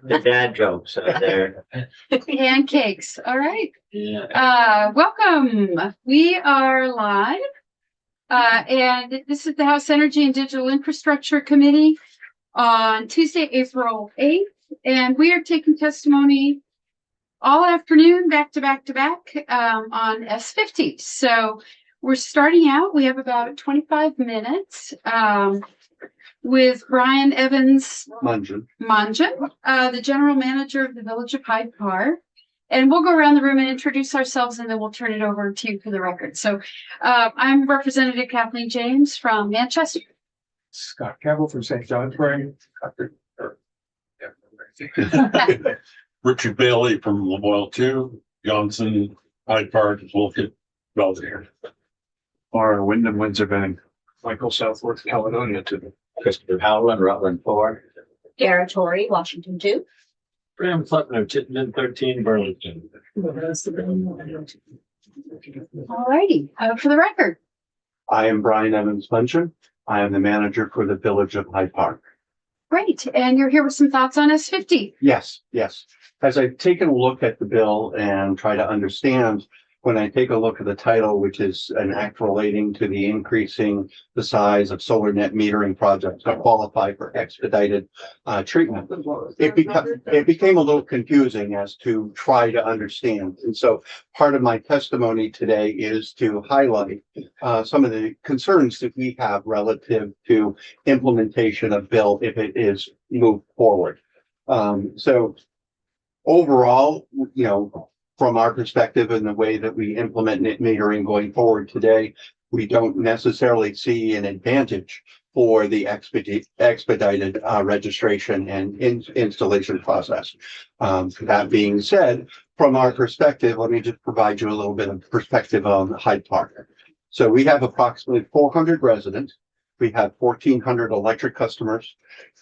The dad jokes out there. Pancakes. All right. Yeah. Welcome. We are live. And this is the House Energy and Digital Infrastructure Committee on Tuesday, April 8th. And we are taking testimony all afternoon, back to back to back, on S50. So we're starting out. We have about 25 minutes. With Brian Evans Munjan, the general manager of the Village of Hyde Park. And we'll go around the room and introduce ourselves, and then we'll turn it over to you for the record. So I'm Representative Kathleen James from Manchester. Scott Campbell from St. Johnsbury. Richard Bailey from Lamoille 2, Johnson, Hyde Park, Wolcott, Belvedere. Or Wyndham, Windsor Bank. Michael Southworth, Caledonia 2. Christopher Howland, Rutland 4. Dara Torrey, Washington 2. Graham Flutner, Chittenden 13, Burlington. All righty. For the record. I am Brian Evans Munjan. I am the manager for the Village of Hyde Park. Great. And you're here with some thoughts on S50. Yes. As I've taken a look at the bill and try to understand, when I take a look at the title, which is an act relating to the increasing the size of solar net metering projects that qualify for expedited treatment, it became a little confusing as to try to understand. And so part of my testimony today is to highlight some of the concerns that we have relative to implementation of bill if it is moved forward. So overall, from our perspective and the way that we implement net metering going forward today, we don't necessarily see an advantage for the expedited registration and installation process. That being said, from our perspective, let me just provide you a little bit of perspective on Hyde Park. So we have approximately 400 residents. We have 1,400 electric customers,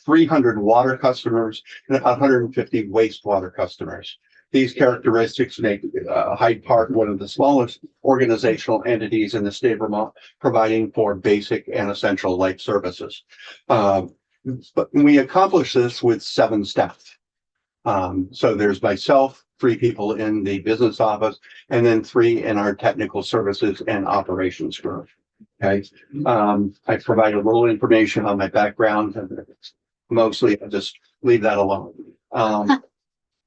300 water customers, and 150 wastewater customers. These characteristics make Hyde Park one of the smallest organizational entities in the state of Vermont, providing for basic and essential life services. But we accomplish this with 7 staff. So there's myself, 3 people in the business office, and then 3 in our technical services and operations group. Okay. I provide a little information on my background, and mostly I'll just leave that alone.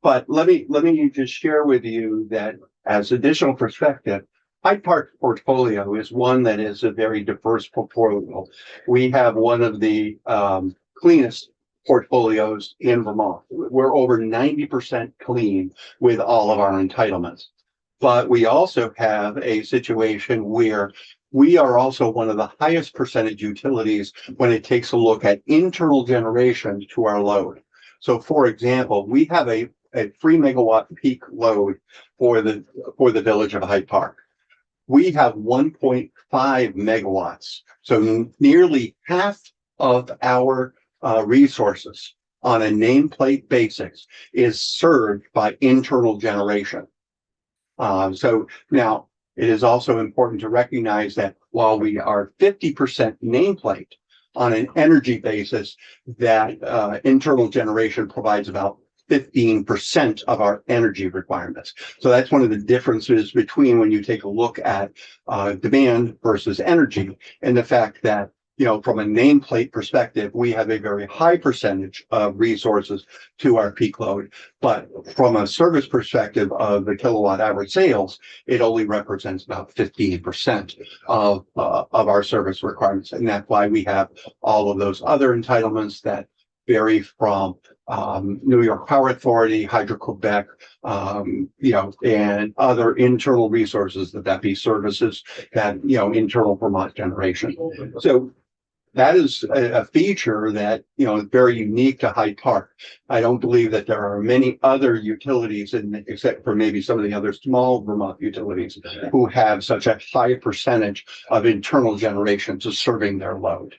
But let me just share with you that as additional perspective, Hyde Park portfolio is one that is a very diverse portfolio. We have one of the cleanest portfolios in Vermont. We're over 90% clean with all of our entitlements. But we also have a situation where we are also one of the highest percentage utilities when it takes a look at internal generation to our load. So for example, we have a 3 megawatt peak load for the Village of Hyde Park. We have 1.5 megawatts. So nearly half of our resources on a nameplate basis is served by internal generation. So now it is also important to recognize that while we are 50% nameplate on an energy basis, that internal generation provides about 15% of our energy requirements. So that's one of the differences between when you take a look at demand versus energy, and the fact that, from a nameplate perspective, we have a very high percentage of resources to our peak load. But from a service perspective of the kilowatt hour sales, it only represents about 15% of our service requirements. And that's why we have all of those other entitlements that vary from New York Power Authority, Hydro-Quebec, and other internal resources, that be services, that, internal Vermont generation. So that is a feature that, is very unique to Hyde Park. I don't believe that there are many other utilities, except for maybe some of the other small Vermont utilities, who have such a high percentage of internal generation to serving their load.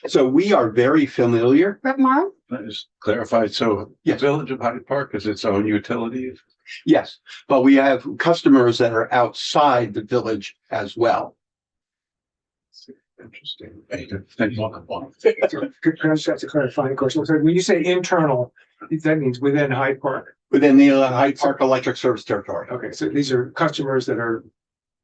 So we are very familiar. Rep. Morrow? That is clarified. So the Village of Hyde Park is its own utility? Yes, but we have customers that are outside the village as well. Interesting. Thank you. Could I just ask a clarifying question? So when you say internal, That means within Hyde Park. within the Hyde Park Electric Service Territory. Okay, so these are customers that are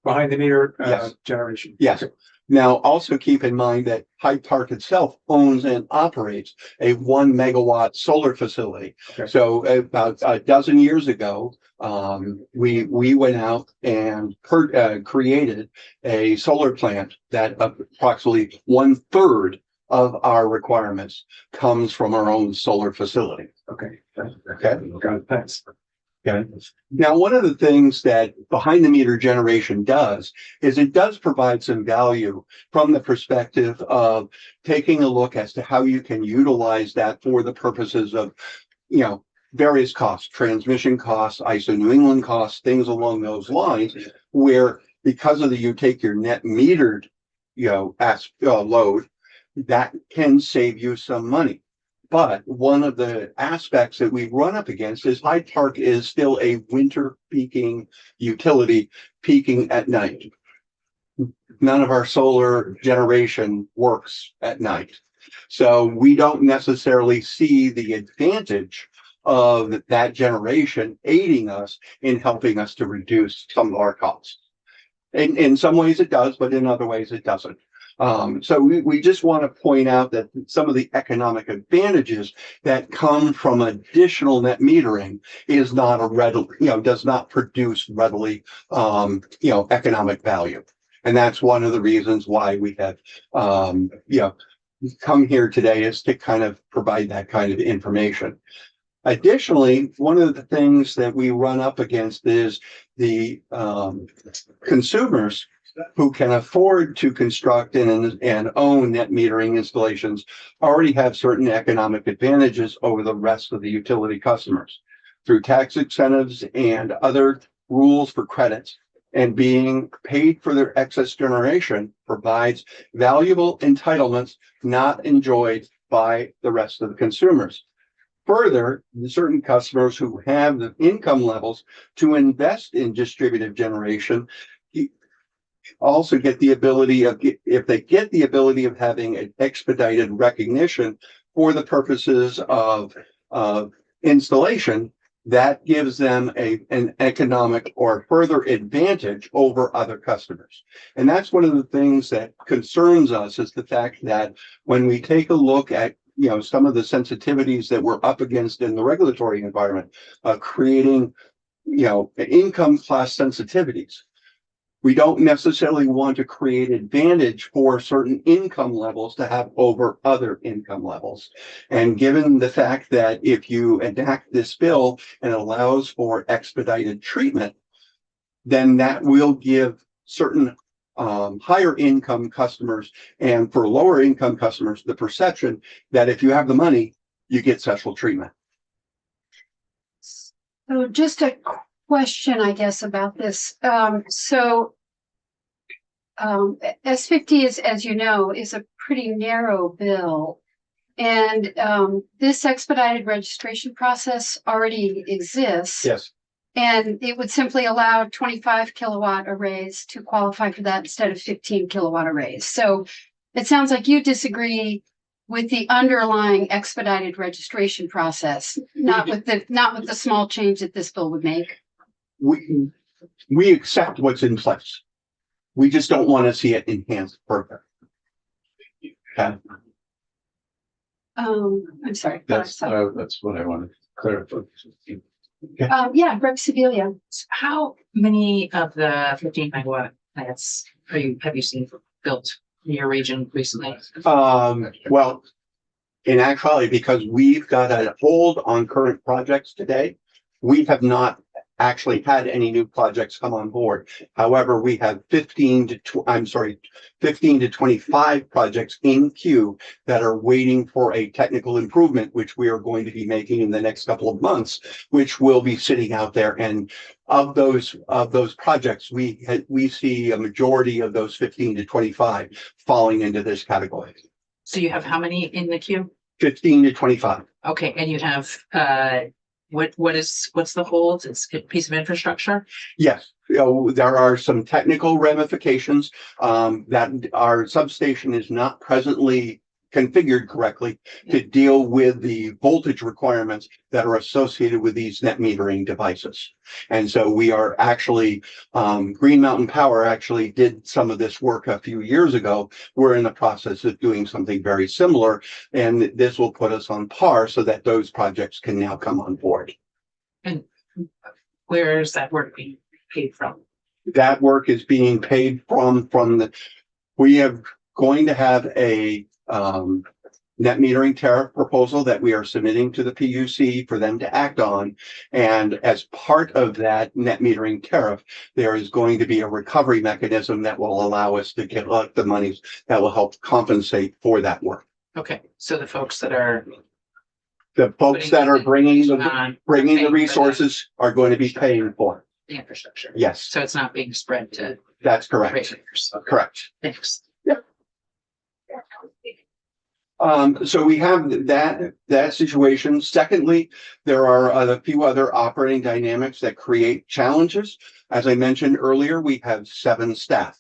behind the meter Yes. generation. Yes. Okay. Now, also keep in mind that Hyde Park itself owns and operates a 1 megawatt solar facility. Okay. So about a dozen years ago, we went out and created a solar plant that approximately 1/3 of our requirements comes from our own solar facility. Okay. Okay. Got it. Thanks. Okay. Now, one of the things that behind the meter generation does is it does provide some value from the perspective of taking a look as to how you can utilize that for the purposes of, various costs, transmission costs, ISO New England costs, things along those lines, where because of you take your net metered, load, that can save you some money. But one of the aspects that we run up against is Hyde Park is still a winter peaking utility, peaking at night. None of our solar generation works at night. So we don't necessarily see the advantage of that generation aiding us in helping us to reduce some of our costs. In some ways it does, but in other ways it doesn't. So we just want to point out that some of the economic advantages that come from additional net metering is not a readily, does not produce readily, economic value. And that's one of the reasons why we have, come here today, is to kind of provide that kind of information. Additionally, one of the things that we run up against is the consumers who can afford to construct and own net metering installations already have certain economic advantages over the rest of the utility customers through tax incentives and other rules for credits, and being paid for their excess generation provides valuable entitlements not enjoyed by the rest of the consumers. Further, certain customers who have the income levels to invest in distributed generation also get the ability of, if they get the ability of having an expedited recognition for the purposes of installation, that gives them an economic or further advantage over other customers. And that's one of the things that concerns us, is the fact that when we take a look at some of the sensitivities that we're up against in the regulatory environment, creating income class sensitivities, we don't necessarily want to create advantage for certain income levels to have over other income levels. And given the fact that if you enact this bill and allows for expedited treatment, then that will give certain higher income customers, and for lower income customers, the perception that if you have the money, you get special treatment. So just a question, I guess, about this. S50 is, as you know, is a pretty narrow bill. And this expedited registration process already exists. Yes. And it would simply allow 25 kilowatt arrays to qualify for that instead of 15 kilowatt arrays. So it sounds like you disagree with the underlying expedited registration process, not with the small change that this bill would make. We accept what's in place. We just don't want to see it enhanced further. Okay. I'm sorry. That's what I wanted to clarify. Yeah, Greg Sibilia. How many of the 15 megawatt plants have you seen built in your region recently? Well, in actuality, because we've got a hold on current projects today, we have not actually had any new projects come on board. However, we have 15 to 25 projects in queue that are waiting for a technical improvement, which we are going to be making in the next couple of months, which will be sitting out there. And of those projects, we see a majority of those 15 to 25 falling into this category. So you have how many in the queue? 15 to 25. Okay, and you have what's the hold? It's a piece of infrastructure? Yes, there are some technical ramifications that our substation is not presently configured correctly to deal with the voltage requirements that are associated with these net metering devices. And so we are actually, Green Mountain Power actually did some of this work a few years ago. We're in the process of doing something very similar, and this will put us on par so that those projects can now come on board. And where is that work being paid from? That work is being paid from we have going to have a net metering tariff proposal that we are submitting to the PUC for them to act on. And as part of that net metering tariff, there is going to be a recovery mechanism that will allow us to get the monies that will help compensate for that work. Okay, so the folks that are The folks that are bringing the on resources are going to be paying for it. the infrastructure. Yes, So it's not being spread to that's correct. ratepayers. Correct. Thanks. So we have that situation. Secondly, there are a few other operating dynamics that create challenges. As I mentioned earlier, we have 7 staff.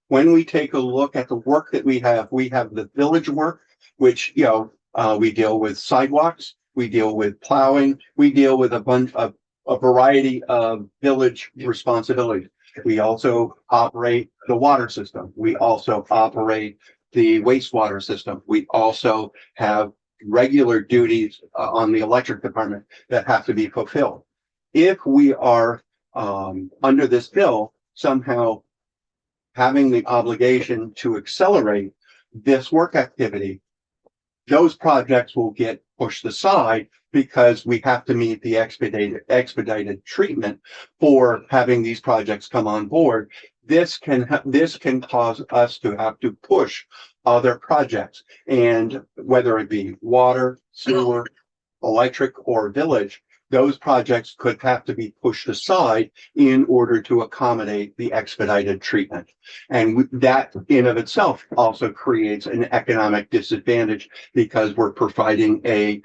When we take a look at the work that we have the village work, which, we deal with sidewalks, we deal with plowing, we deal with a variety of village responsibilities. We also operate the water system. We also operate the wastewater system. We also have regular duties on the electric department that have to be fulfilled. If we are under this bill somehow having the obligation to accelerate this work activity, those projects will get pushed aside because we have to meet the expedited treatment for having these projects come on board. This can cause us to have to push other projects, and whether it be water, sewer, electric, or village, those projects could have to be pushed aside in order to accommodate the expedited treatment. And that in of itself also creates an economic disadvantage because we're providing a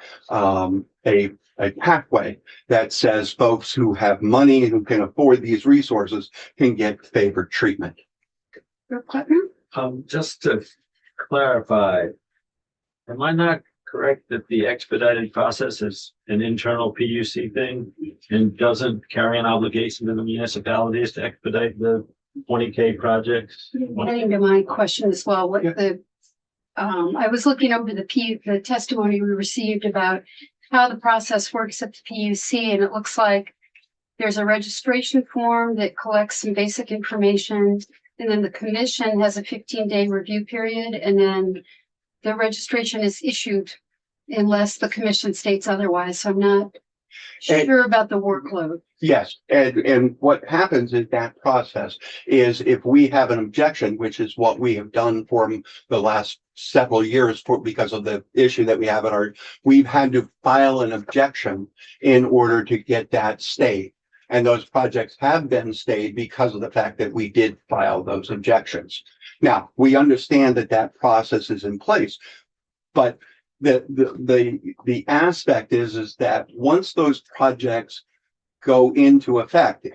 pathway that says folks who have money and who can afford these resources can get favored treatment. Just to clarify, am I not correct that the expedited process is an internal PUC thing and doesn't carry an obligation to the municipalities to expedite the 20K projects? Getting to my question as well, I was looking over the testimony we received about how the process works at the PUC, and it looks like there's a registration form that collects some basic information, and then the commission has a 15-day review period, and then the registration is issued unless the commission states otherwise. So I'm not sure about the workload. Yes, and what happens in that process is if we have an objection, which is what we have done for the last several years because of the issue that we have we've had to file an objection in order to get that stayed. And those projects have been stayed because of the fact that we did file those objections. Now, we understand that process is in place, but the aspect is that once those projects go into effect,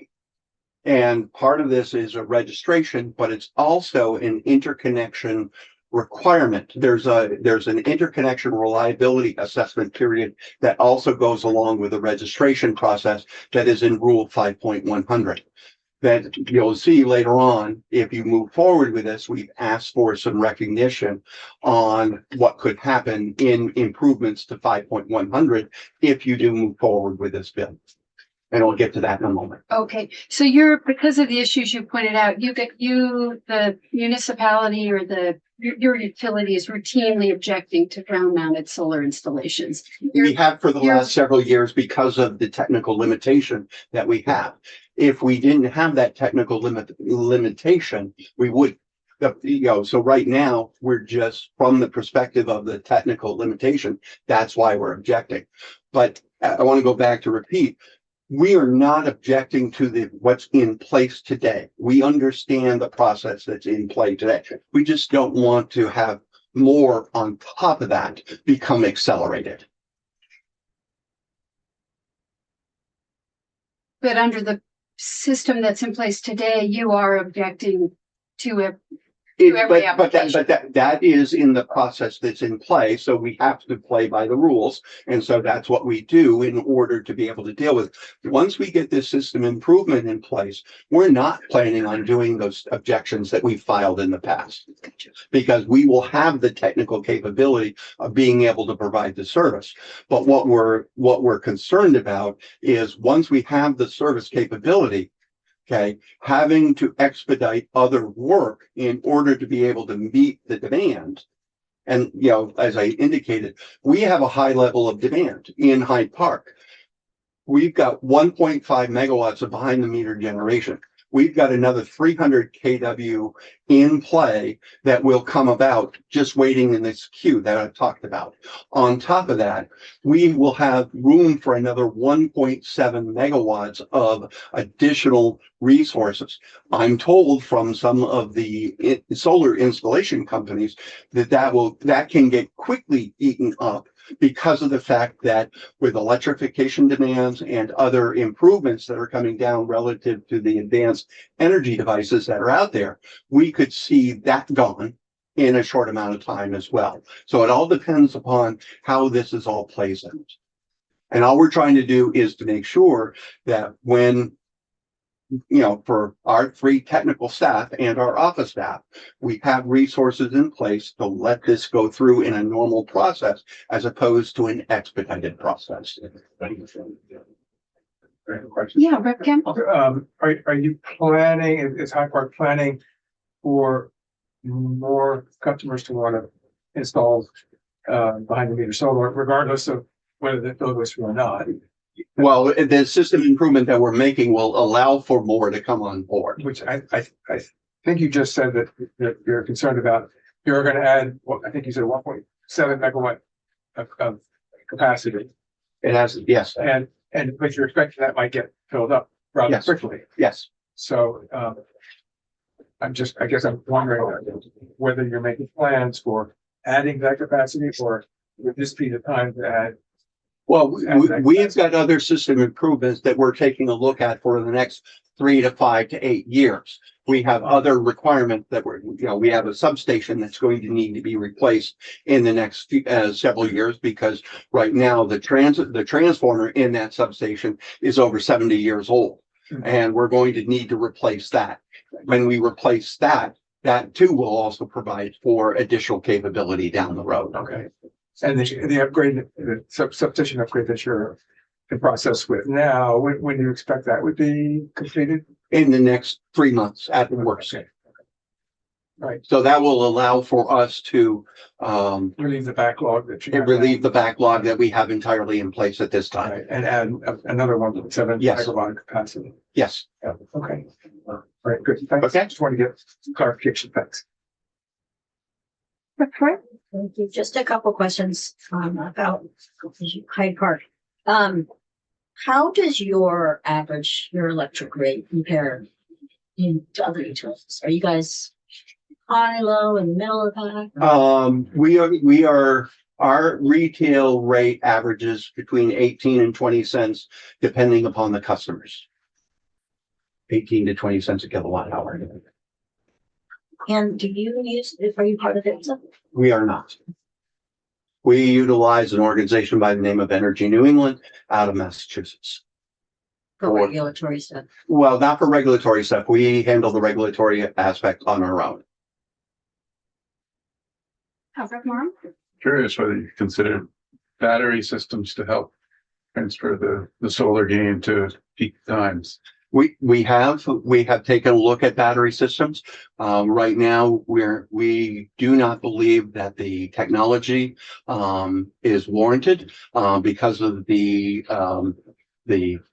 and part of this is a registration, but it's also an interconnection requirement. There's an interconnection reliability assessment period that also goes along with the registration process that is in Rule 5.100. That you'll see later on, if you move forward with this, we've asked for some recognition on what could happen in improvements to 5.100 if you do move forward with this bill. And I'll get to that in a moment. Okay, so because of the issues you pointed out, the municipality or your utility is routinely objecting to ground mounted solar installations. We have for the last several years because of the technical limitation that we have. If we didn't have that technical limitation, we would, so right now we're just from the perspective of the technical limitation. That's why we're objecting. But I want to go back to repeat. We are not objecting to what's in place today. We understand the process that's in play today. We just don't want to have more on top of that become accelerated. But under the system that's in place today, you are objecting to every That is in the process that's in play, so we have to play by the rules. And so that's what we do in order to be able to deal with. Once we get this system improvement in place, we're not planning on doing those objections that we filed in the past. Because we will have the technical capability of being able to provide the service. But what we're concerned about is once we have the service capability, okay, having to expedite other work in order to be able to meet the demand. And, as I indicated, we have a high level of demand in Hyde Park. We've got 1.5 megawatts of behind the meter generation. We've got another 300 kW in play that will come about just waiting in this queue that I've talked about. On top of that, we will have room for another 1.7 megawatts of additional resources. I'm told from some of the solar installation companies that can get quickly eaten up because of the fact that with electrification demands and other improvements that are coming down relative to the advanced energy devices that are out there, we could see that gone in a short amount of time as well. So it all depends upon how this is all plays out. And all we're trying to do is to make sure that when for our 3 technical staff and our office staff, we have resources in place to let this go through in a normal process as opposed to an expedited process. Yeah, Rep. Campbell. Are you planning, is Hyde Park planning for more customers to want to install behind the meter solar, regardless of whether the bill goes through or not? Well, the system improvement that we're making will allow for more to come on board. Which I think you just said that you're concerned about. You're going to add, I think you said 1.7 megawatt of capacity. It has, yes. But you're expecting that might get filled up rather quickly. Yes. So I guess I'm wondering whether you're making plans for adding that capacity, or would this be the time to add? Well, we've got other system improvements that we're taking a look at for the next 3 to 5 to 8 years. We have other requirements that we have a substation that's going to need to be replaced in the next several years, because right now the transformer in that substation is over 70 years old, and we're going to need to replace that. When we replace that too will also provide for additional capability down the road. Okay. And the upgrade, the substation upgrade that you're in process with now, when do you expect that would be completed? In the next 3 months at the worst. Okay. Right. So that will allow for us to relieve the backlog that we have entirely in place at this time. Right. And add another 1.7 megawatt capacity. Yes. Yeah. Okay. All right. Good. Thanks. Okay. Just want to get some clarification. Thanks. Right. Thank you. Just a couple questions about Hyde Park. How does your electric rate compare to other utilities? Are you guys high, low, in the middle of that? Our retail rate averages between 18 and 20 cents, depending upon the customers. 18 to 20 cents a kilowatt hour. And are you part of it? We are not. We utilize an organization by the name of Energy New England out of Massachusetts. For regulatory stuff? Well, not for regulatory stuff. We handle the regulatory aspect on our own. Rep. Moran. Curious whether you consider battery systems to help transfer the solar gain to peak times. We have taken a look at battery systems. Right now, we do not believe that the technology is warranted because of the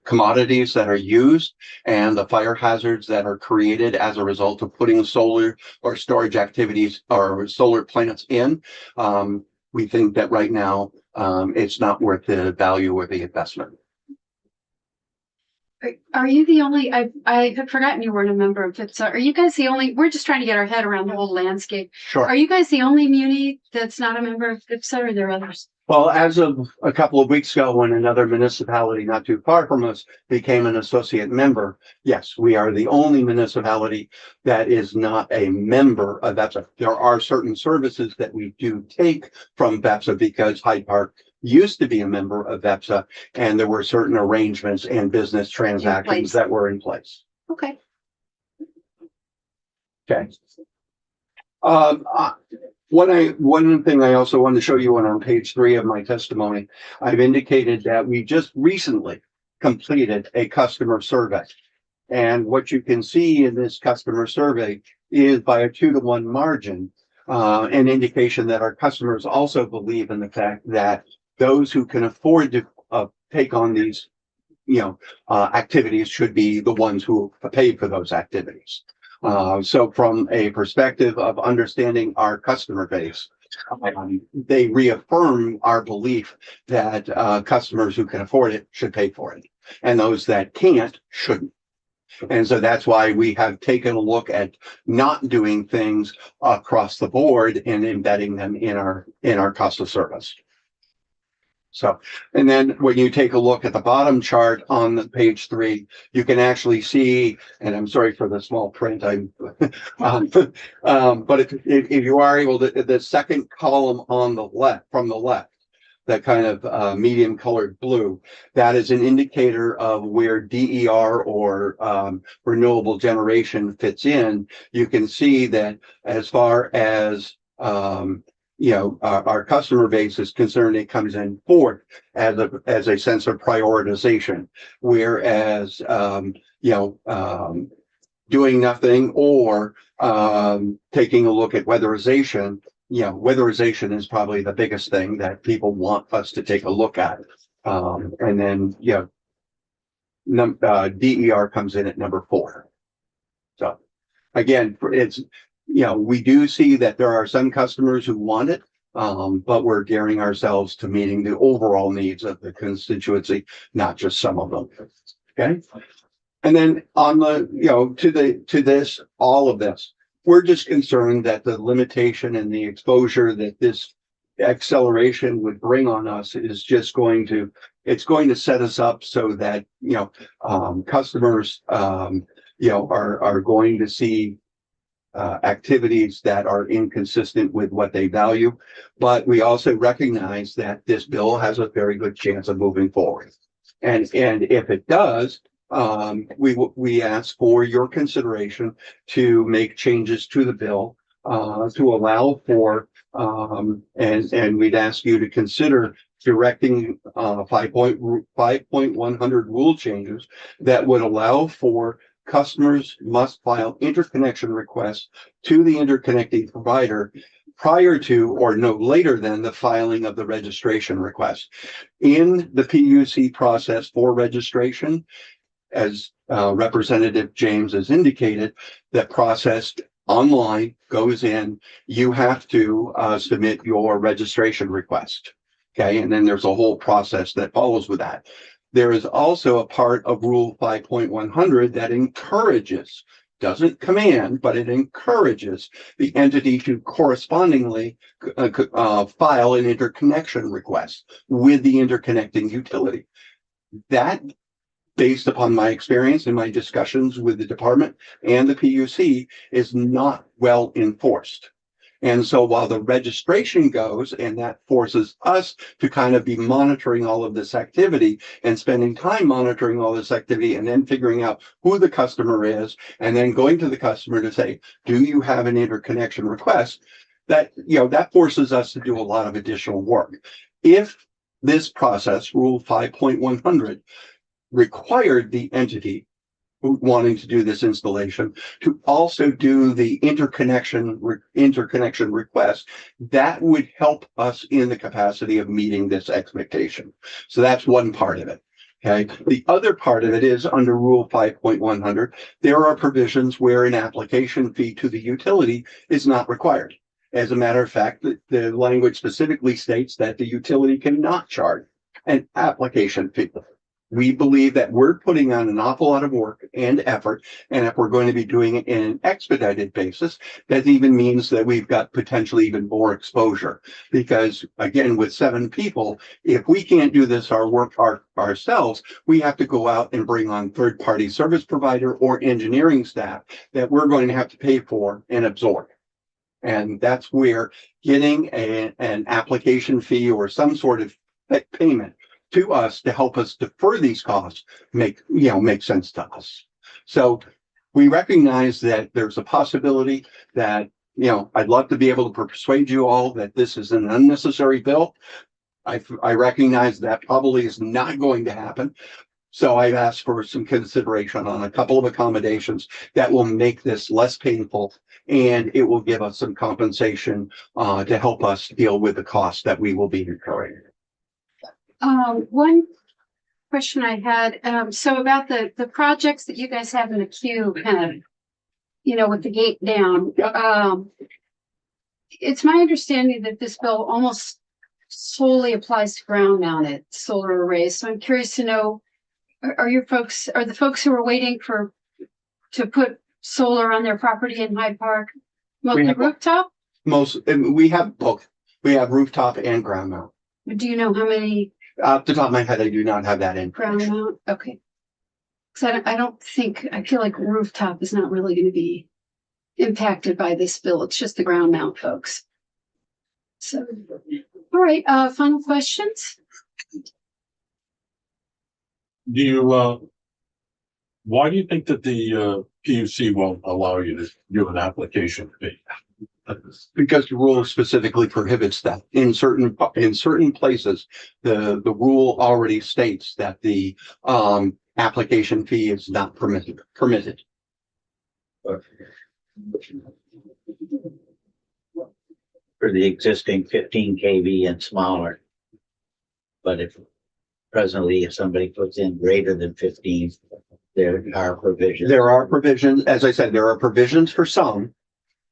commodities that are used and the fire hazards that are created as a result of putting solar or storage activities or solar plants in. We think that right now it's not worth the value or the investment. Are you the only, I had forgotten you weren't a member of PIPSA. Are you guys the only, we're just trying to get our head around the whole landscape. Sure. Are you guys the only muni that's not a member of PIPSA, or are there others? Well, as of a couple of weeks ago, when another municipality not too far from us became an associate member, yes, we are the only municipality that is not a member of BEPSA. There are certain services that we do take from BEPSA because Hyde Park used to be a member of BEPSA, and there were certain arrangements and business transactions that were in place. Okay. Okay. One thing I also wanted to show you on page 3 of my testimony, I've indicated that we just recently completed a customer survey. And what you can see in this customer survey is, by a 2-to-1 margin, an indication that our customers also believe in the fact that those who can afford to take on these, activities should be the ones who pay for those activities. So from a perspective of understanding our customer base, they reaffirm our belief that customers who can afford it should pay for it, and those that can't shouldn't. And so that's why we have taken a look at not doing things across the board and embedding them in our cost of service. So, and then when you take a look at the bottom chart on the page 3, you can actually see, and I'm sorry for the small print, but if you are able to, the second column on the left, from the left, that kind of medium colored blue, that is an indicator of where DER or renewable generation fits in. You can see that as far as our customer base is concerned, it comes in fourth as a sense of prioritization, whereas doing nothing or taking a look at weatherization. Weatherization is probably the biggest thing that people want us to take a look at, and then DER comes in at number 4. So again, it's we do see that there are some customers who want it, but we're gearing ourselves to meeting the overall needs of the constituency, not just some of them. Okay. And then on the, all of this, we're just concerned that the limitation and the exposure that this acceleration would bring on us is just going to set us up so that, customers, are going to see activities that are inconsistent with what they value. But we also recognize that this bill has a very good chance of moving forward. And if it does, we ask for your consideration to make changes to the bill to allow for, and we'd ask you to consider directing 5.100 rule changes that would allow for customers must file interconnection requests to the interconnecting provider prior to or no later than the filing of the registration request. In the PUC process for registration, as Representative James has indicated, that process online goes in, you have to submit your registration request. Okay, and then there's a whole process that follows with that. There is also a part of Rule 5.100 that encourages, doesn't command, but it encourages the entity to correspondingly file an interconnection request with the interconnecting utility. That, based upon my experience and my discussions with the department and the PUC, is not well enforced. And so while the registration goes, and that forces us to kind of be monitoring all of this activity and spending time monitoring all this activity and then figuring out who the customer is and then going to the customer to say, do you have an interconnection request? That, that forces us to do a lot of additional work. If this process, Rule 5.100, required the entity wanting to do this installation to also do the interconnection request, that would help us in the capacity of meeting this expectation. So that's one part of it. Okay. The other part of it is under Rule 5.100, there are provisions where an application fee to the utility is not required. As a matter of fact, the language specifically states that the utility cannot charge an application fee. we believe that we're putting on an awful lot of work and effort. And if we're going to be doing it in an expedited basis, that even means that we've got potentially even more exposure. Because again, with 7 people, if we can't do this ourselves, we have to go out and bring on third-party service provider or engineering staff that we're going to have to pay for and absorb. And that's where getting an application fee or some sort of payment to us to help us defer these costs make sense to us. So we recognize that there's a possibility that, I'd love to be able to persuade you all that this is an unnecessary bill. I recognize that probably is not going to happen. So I've asked for some consideration on a couple of accommodations that will make this less painful, and it will give us some compensation to help us deal with the costs that we will be incurring. One question I had, so about the projects that you guys have in the queue, kind of, with the gate down. It's my understanding that this bill almost solely applies to ground mounted solar arrays. So I'm curious to know, are the folks who are waiting to put solar on their property in Hyde Park, mostly rooftop? We have both. We have rooftop and ground mount. Do you know how many? Off the top of my head, I do not have that in. Ground mount, okay. Because I feel like rooftop is not really going to be impacted by this bill. It's just the ground mount folks. So, all right, final questions? Why do you think that the PUC won't allow you to do an application fee? Because the rule specifically prohibits that. In certain places, the rule already states that the application fee is not permitted. For the existing 15 kV and smaller. But if somebody puts in greater than 15, there are provisions. There are provisions, as I said, there are provisions for some,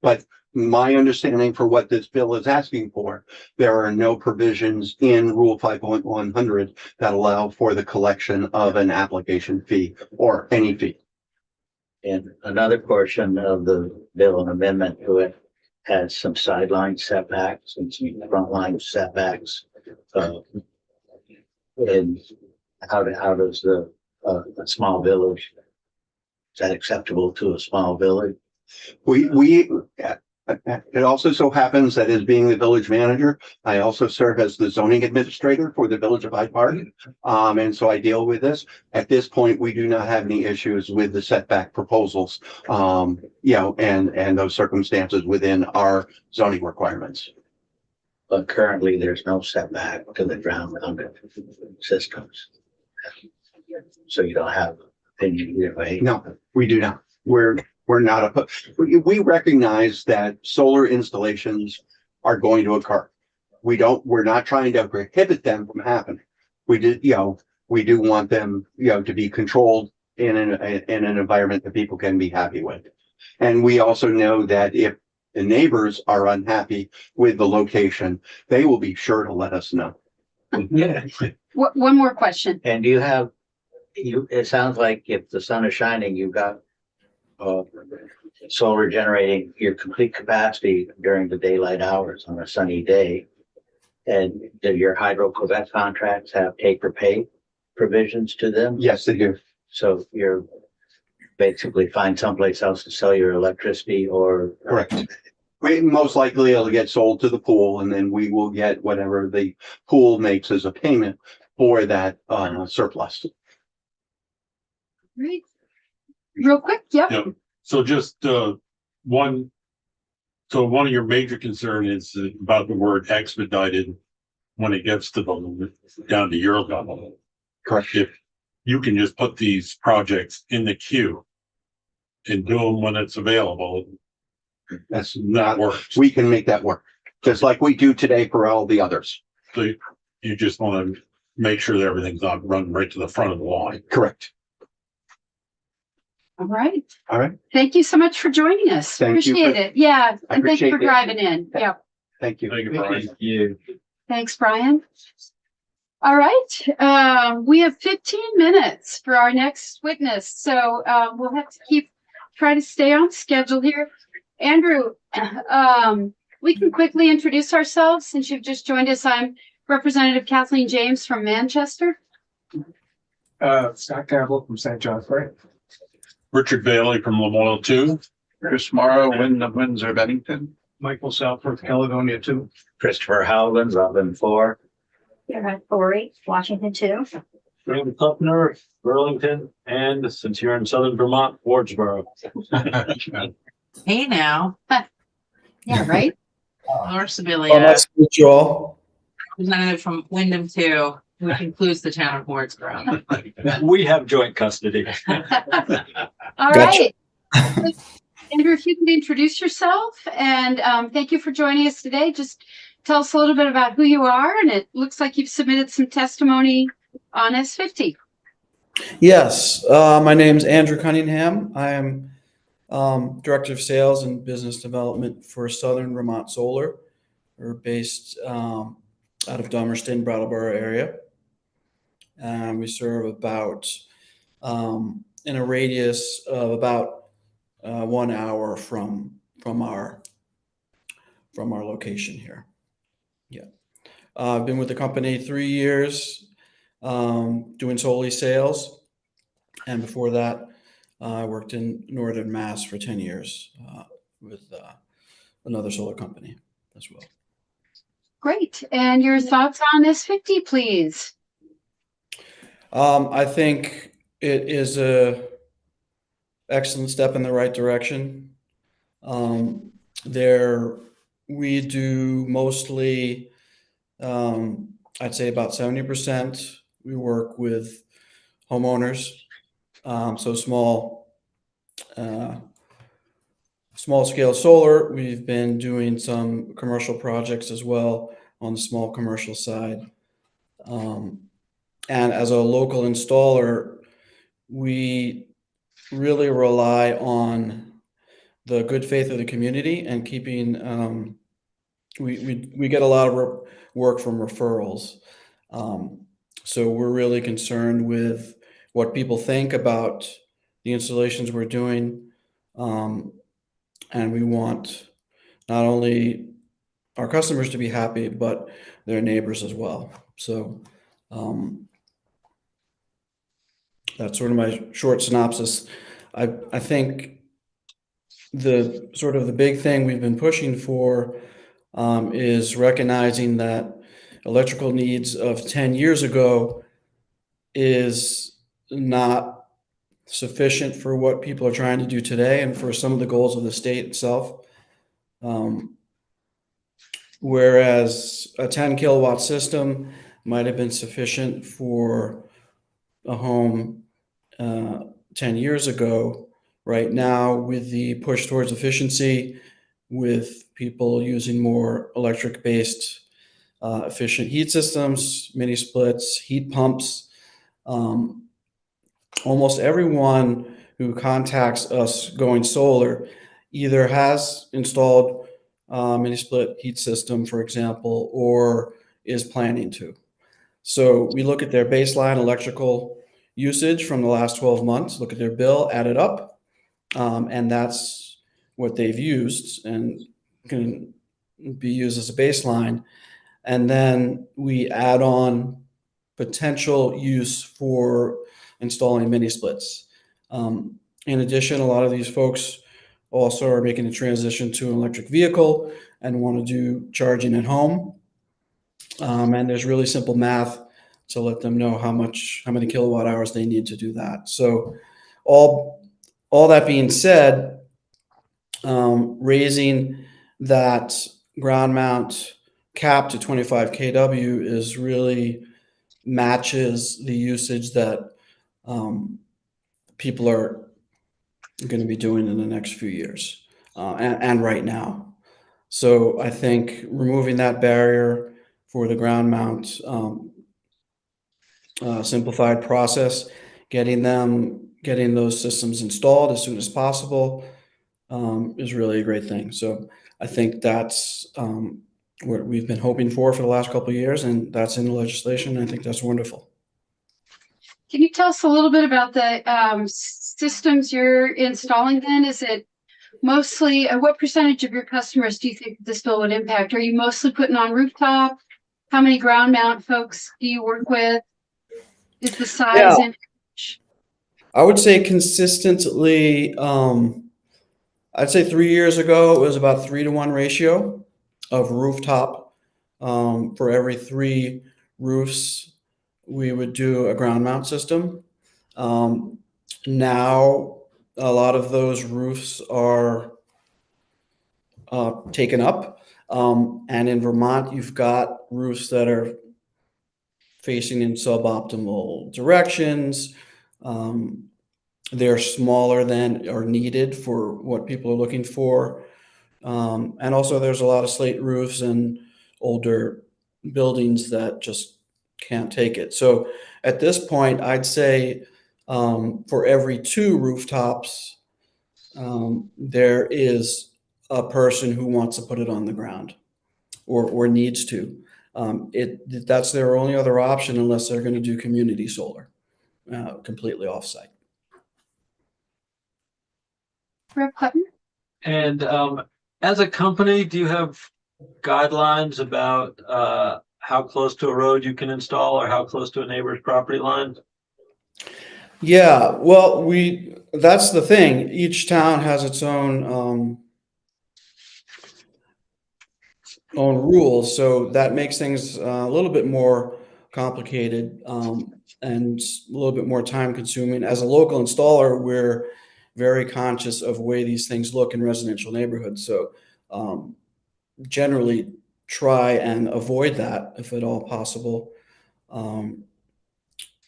but my understanding for what this bill is asking for, there are no provisions in Rule 5.100 that allow for the collection of an application fee or any fee. And another portion of the bill, an amendment to it, has some sideline setbacks and some front line setbacks. And how does a small village, is that acceptable to a small village? It also so happens that as being the village manager, I also serve as the zoning administrator for the village of Hyde Park. And so I deal with this. At this point, we do not have any issues with the setback proposals, and those circumstances within our zoning requirements. But currently there's no setback to the ground mounted systems. So you don't have opinion either way? No, we do not. We're not we recognize that solar installations are going to occur. We're not trying to prohibit them from happening. We do want them, to be controlled in an environment that people can be happy with. And we also know that if the neighbors are unhappy with the location, they will be sure to let us know. Yeah. One more question. And do you have, it sounds like if the sun is shining, you've got solar generating your complete capacity during the daylight hours on a sunny day. And do your hydro contracts have take or pay provisions to them? Yes, they do. So you're basically find someplace else to sell your electricity or? Correct. Most likely it'll get sold to the pool, and then we will get whatever the pool makes as a payment for that surplus. Great. Real quick, yep. Yep. So just one of your major concern is about the word expedited when it gets to down to your level. Correct. If you can just put these projects in the queue and do them when it's available, That's that not works. We can make that work, just like we do today for all the others. So you just want to make sure that everything's not run right to the front of the line. Correct. All right. All right. Thank you so much for joining us. Thank you Appreciate it. Yeah. I And thank you for appreciate it. driving in. Yep. Thank you. Thank you, Brian. Thank you. Thanks, Brian. All right, we have 15 minutes for our next witness, so we'll have to try to stay on schedule here. Andrew, we can quickly introduce ourselves since you've just joined us. I'm Representative Kathleen James from Manchester. Scott Campbell from St. John's, right? Richard Bailey from Lamoille 2. Chris Morrow, Windsor, Bennington. Michael Southworth, Caledonia too. Christopher Howland, Rutland 4. Sarah Torrey, Washington too. Graham Kupner, Burlington, and since you're in southern Vermont, Wardsboro. Hey now, Yeah, right? Laura Oh, Sibilia, nice to meet you all. representative from Wyndham 2, which includes the town of Wardsboro. We have joint custody. All Gotcha. right. Andrew, if you could introduce yourself and thank you for joining us today. Just tell us a little bit about who you are, and it looks like you've submitted some testimony on S50. Yes, my name's Andrew Cunningham. I am Director of Sales and Business Development for Southern Vermont Solar. We're based out of Dummerston, Brattleboro area. We serve about in a radius of about 1 hour from our location here. Yeah, I've been with the company 3 years, doing solely sales, and before that, I worked in Northern Mass for 10 years with another solar company as well. Great. And your thoughts on S50, please. I think it is a excellent step in the right direction. We do mostly, I'd say about 70%. We work with homeowners, so small scale solar. We've been doing some commercial projects as well on the small commercial side. And as a local installer, we really rely on the good faith of the community and keeping, we get a lot of work from referrals. So we're really concerned with what people think about the installations we're doing. And we want not only our customers to be happy, but their neighbors as well. So that's sort of my short synopsis. I think the big thing we've been pushing for is recognizing that electrical needs of 10 years ago is not sufficient for what people are trying to do today and for some of the goals of the state itself. Whereas a 10 kilowatt system might have been sufficient for a home 10 years ago. Right now, with the push towards efficiency, with people using more electric-based efficient heat systems, mini splits, heat pumps, almost everyone who contacts us going solar either has installed mini split heat system, for example, or is planning to. So we look at their baseline electrical usage from the last 12 months, look at their bill, add it up, and that's what they've used and can be used as a baseline. And then we add on potential use for installing mini splits. In addition, a lot of these folks also are making a transition to an electric vehicle and want to do charging at home. And there's really simple math to let them know how many kilowatt hours they need to do that. So all that being said, raising that ground mount cap to 25 kW is really matches the usage that people are going to be doing in the next few years and right now. So I think removing that barrier for the ground mount, simplified process, getting those systems installed as soon as possible is really a great thing. So I think that's what we've been hoping for the last couple of years, and that's in the legislation. I think that's wonderful. Can you tell us a little bit about the systems you're installing then? Is it mostly, what percentage of your customers do you think this bill would impact? Are you mostly putting on rooftop? How many ground mount folks do you work with? Is the size in? I would say consistently, I'd say 3 years ago, it was about 3-to-1 ratio of rooftop. For every 3 roofs, we would do a ground mount system. Now, a lot of those roofs are taken up. And in Vermont, you've got roofs that are facing in suboptimal directions. They're smaller than are needed for what people are looking for. And also there's a lot of slate roofs and older buildings that just can't take it. So at this point, I'd say for every 2 rooftops, there is a person who wants to put it on the ground or needs to. That's their only other option unless they're going to do community solar, completely offsite. Rep. Hutton? And as a company, do you have guidelines about how close to a road you can install or how close to a neighbor's property line? Yeah, well, that's the thing. Each town has its own rules, so that makes things a little bit more complicated, and a little bit more time consuming. As a local installer, we're very conscious of the way these things look in residential neighborhoods. So generally try and avoid that if at all possible.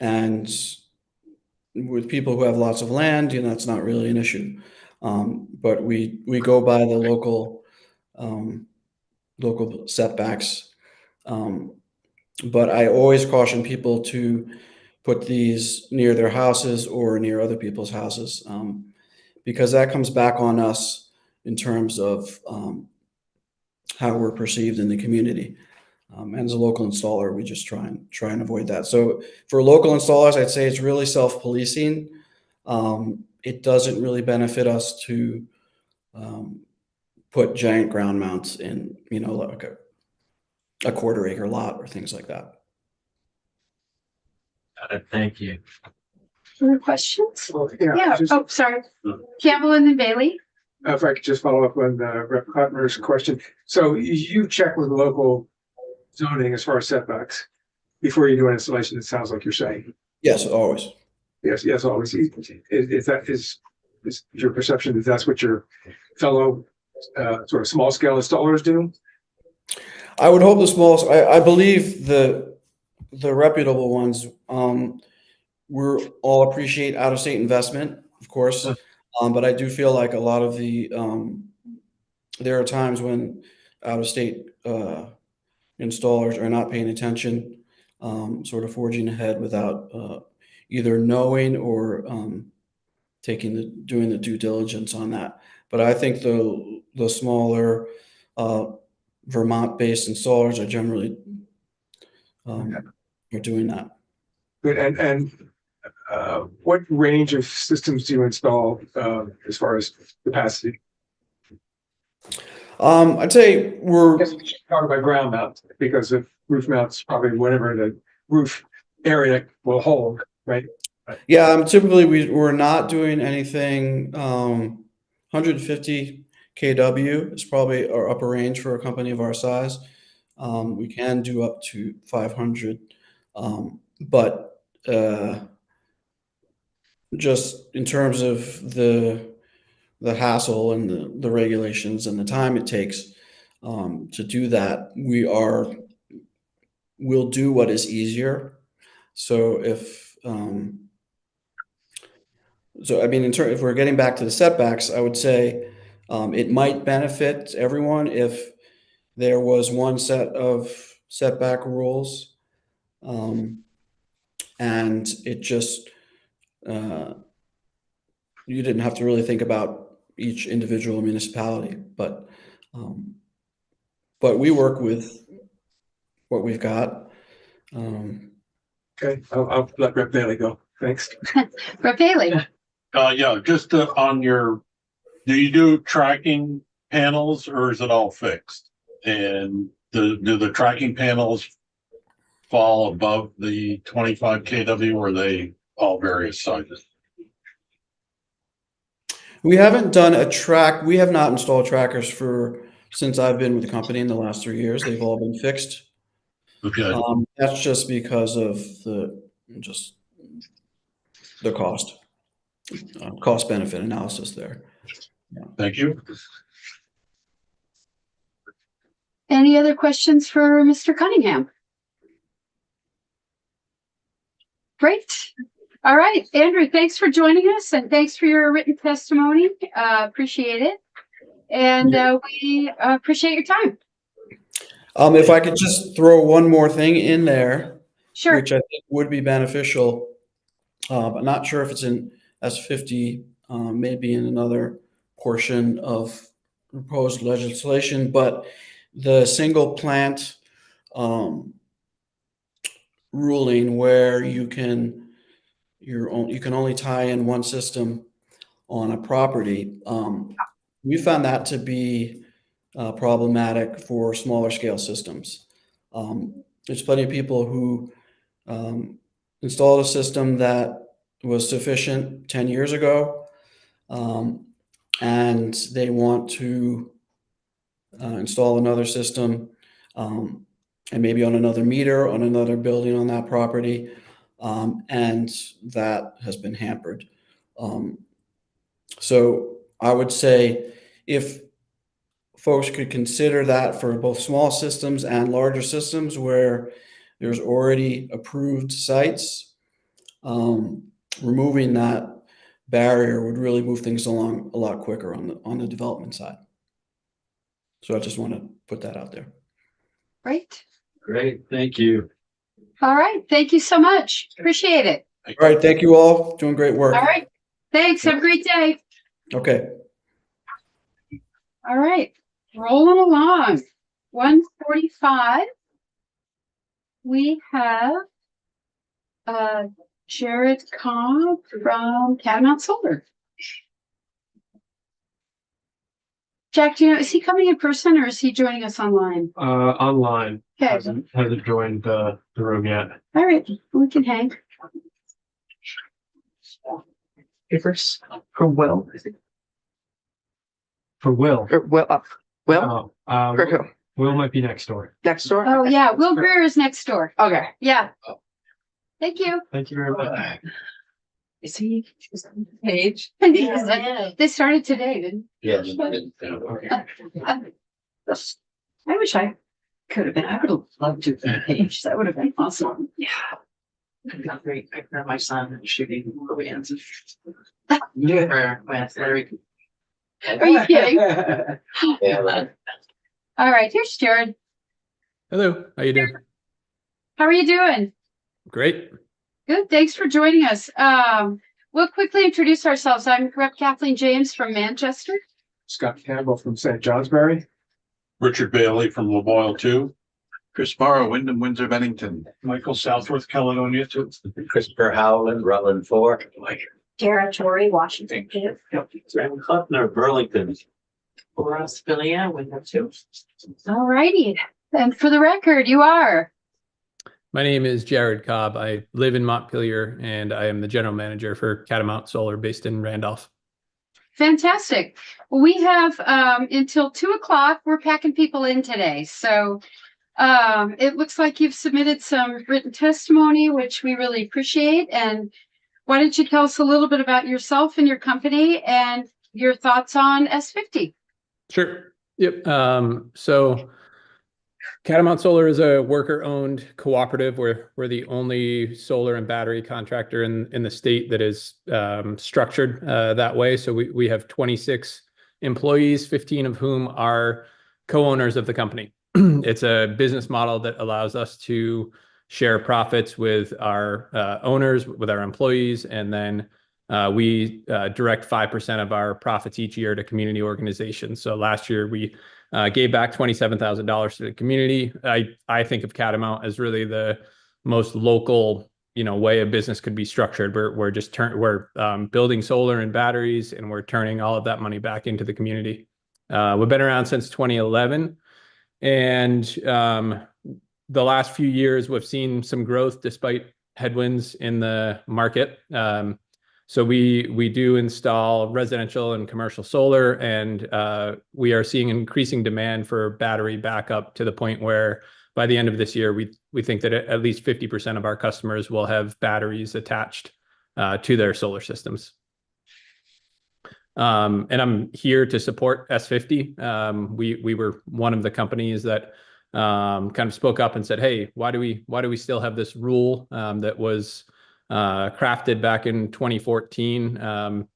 And with people who have lots of land, that's not really an issue. But we go by the local setbacks. But I always caution people to put these near their houses or near other people's houses, because that comes back on us in terms of how we're perceived in the community. And as a local installer, we just try and avoid that. So for local installers, I'd say it's really self-policing. It doesn't really benefit us to put giant ground mounts in, like a quarter-acre lot or things like that. Thank you. Other questions? Well, Yeah. just- Oh, sorry. Campbell and then Bailey. If I could just follow up on Rep. Hutner's question. So you check with local zoning as far as setbacks before you do an installation, it sounds like you're saying. Yes, always. Yes, always. Is your perception that that's what your fellow sort of small scale installers do? I would hope the smallest. I believe the reputable ones. We all appreciate out of state investment, of course, but I do feel like a lot of there are times when out of state installers are not paying attention, sort of forging ahead without either knowing or doing the due diligence on that. But I think the smaller Vermont-based installers are generally are doing that. Good. And what range of systems do you install as far as capacity? I'd say we're Talk about ground mount because of roof mounts, probably whatever the roof area will hold, right? Yeah, typically we're not doing anything. 150 kW is probably our upper range for a company of our size. We can do up to 500, but just in terms of the hassle and the regulations and the time it takes to do that, we'll do what is easier. So I mean, if we're getting back to the setbacks, I would say it might benefit everyone if there was one set of setback rules, and it just you didn't have to really think about each individual municipality. But but we work with what we've got. Okay, I'll let Rep Bailey go. Thanks. Rep Bailey. Yeah, just on your, do you do tracking panels or is it all fixed? And do the tracking panels fall above the 25 kW or are they all various sizes? We haven't done we have not installed trackers since I've been with the company in the last 3 years. They've all been fixed. Okay, That's just because of the cost benefit analysis there. thank you. Any other questions for Mr. Cunningham? Great. All right, Andrew, thanks for joining us and thanks for your written testimony. Appreciate it. And we appreciate your time. If I could just throw one more thing in there, Sure. which I think would be beneficial, but not sure if it's in S50, maybe in another portion of proposed legislation, but the single plant ruling where you can only tie in one system on a property. We found that to be problematic for smaller scale systems. There's plenty of people who installed a system that was sufficient 10 years ago, and they want to install another system, and maybe on another meter, on another building on that property, and that has been hampered. So I would say if folks could consider that for both small systems and larger systems where there's already approved sites, removing that barrier would really move things along a lot quicker on the development side. So I just want to put that out there. Great. Great, thank you. All right. Thank you so much. Appreciate it. All right. Thank you all. Doing great work. All right. Thanks. Have a great day. Okay. All right. Rolling along. 1:45. We have Jared Cobb from Catamount Solar. Jack, do you know, is he coming in person or is he joining us online? Online, Okay. hasn't joined the room yet. All right. We can hang. Papers for Will. For Will. Or Will, for who? Will might be next door. Next door? Oh, yeah. Will Greer is next door. Okay. Yeah. Thank you. Thank you very much. Is he on the page? They started today, didn't Yes. I wish I could have been. I would have loved to be page. That would have been awesome. Yeah. I'd got great. I remember my son shooting bands. Yeah. Are you kidding? Yeah. All right. Here's Jared. Hello, how you doing? How are you doing? Great. Good. Thanks for joining us. We'll quickly introduce ourselves. I'm Rep. Kathleen James from Manchester. Scott Campbell from St. Johnsbury. Richard Bailey from LaBoyle 2. Chris Morrow, Wyndham, Windsor, Bennington. Michael Southworth, Caledonia too. Christopher Howland, Rutland 4. Tara Torrey, Washington, too. Graham Kleffner, Burlington. Ross Villia with them too. All righty. And for the record, you are. My name is Jared Cobb. I live in Montpelier and I am the general manager for Catamount Solar based in Randolph. Fantastic. We have until 2:00. We're packing people in today. So it looks like you've submitted some written testimony, which we really appreciate. And why don't you tell us a little bit about yourself and your company and your thoughts on S50? Sure. Yep. So Catamount Solar is a worker-owned cooperative. We're the only solar and battery contractor in the state that is structured that way. So we have 26 employees, 15 of whom are co-owners of the company. It's a business model that allows us to share profits with our owners, with our employees, and then we direct 5% of our profits each year to community organizations. So last year we gave back $27,000 to the community. I think of Catamount as really the most local, way a business could be structured. We're building solar and batteries, and we're turning all of that money back into the community. We've been around since 2011, and the last few years we've seen some growth despite headwinds in the market. So we do install residential and commercial solar, and we are seeing increasing demand for battery backup to the point where by the end of this year, we think that at least 50% of our customers will have batteries attached to their solar systems. And I'm here to support S50. We were one of the companies that kind of spoke up and said, "Hey, why do we still have this rule that was crafted back in 2014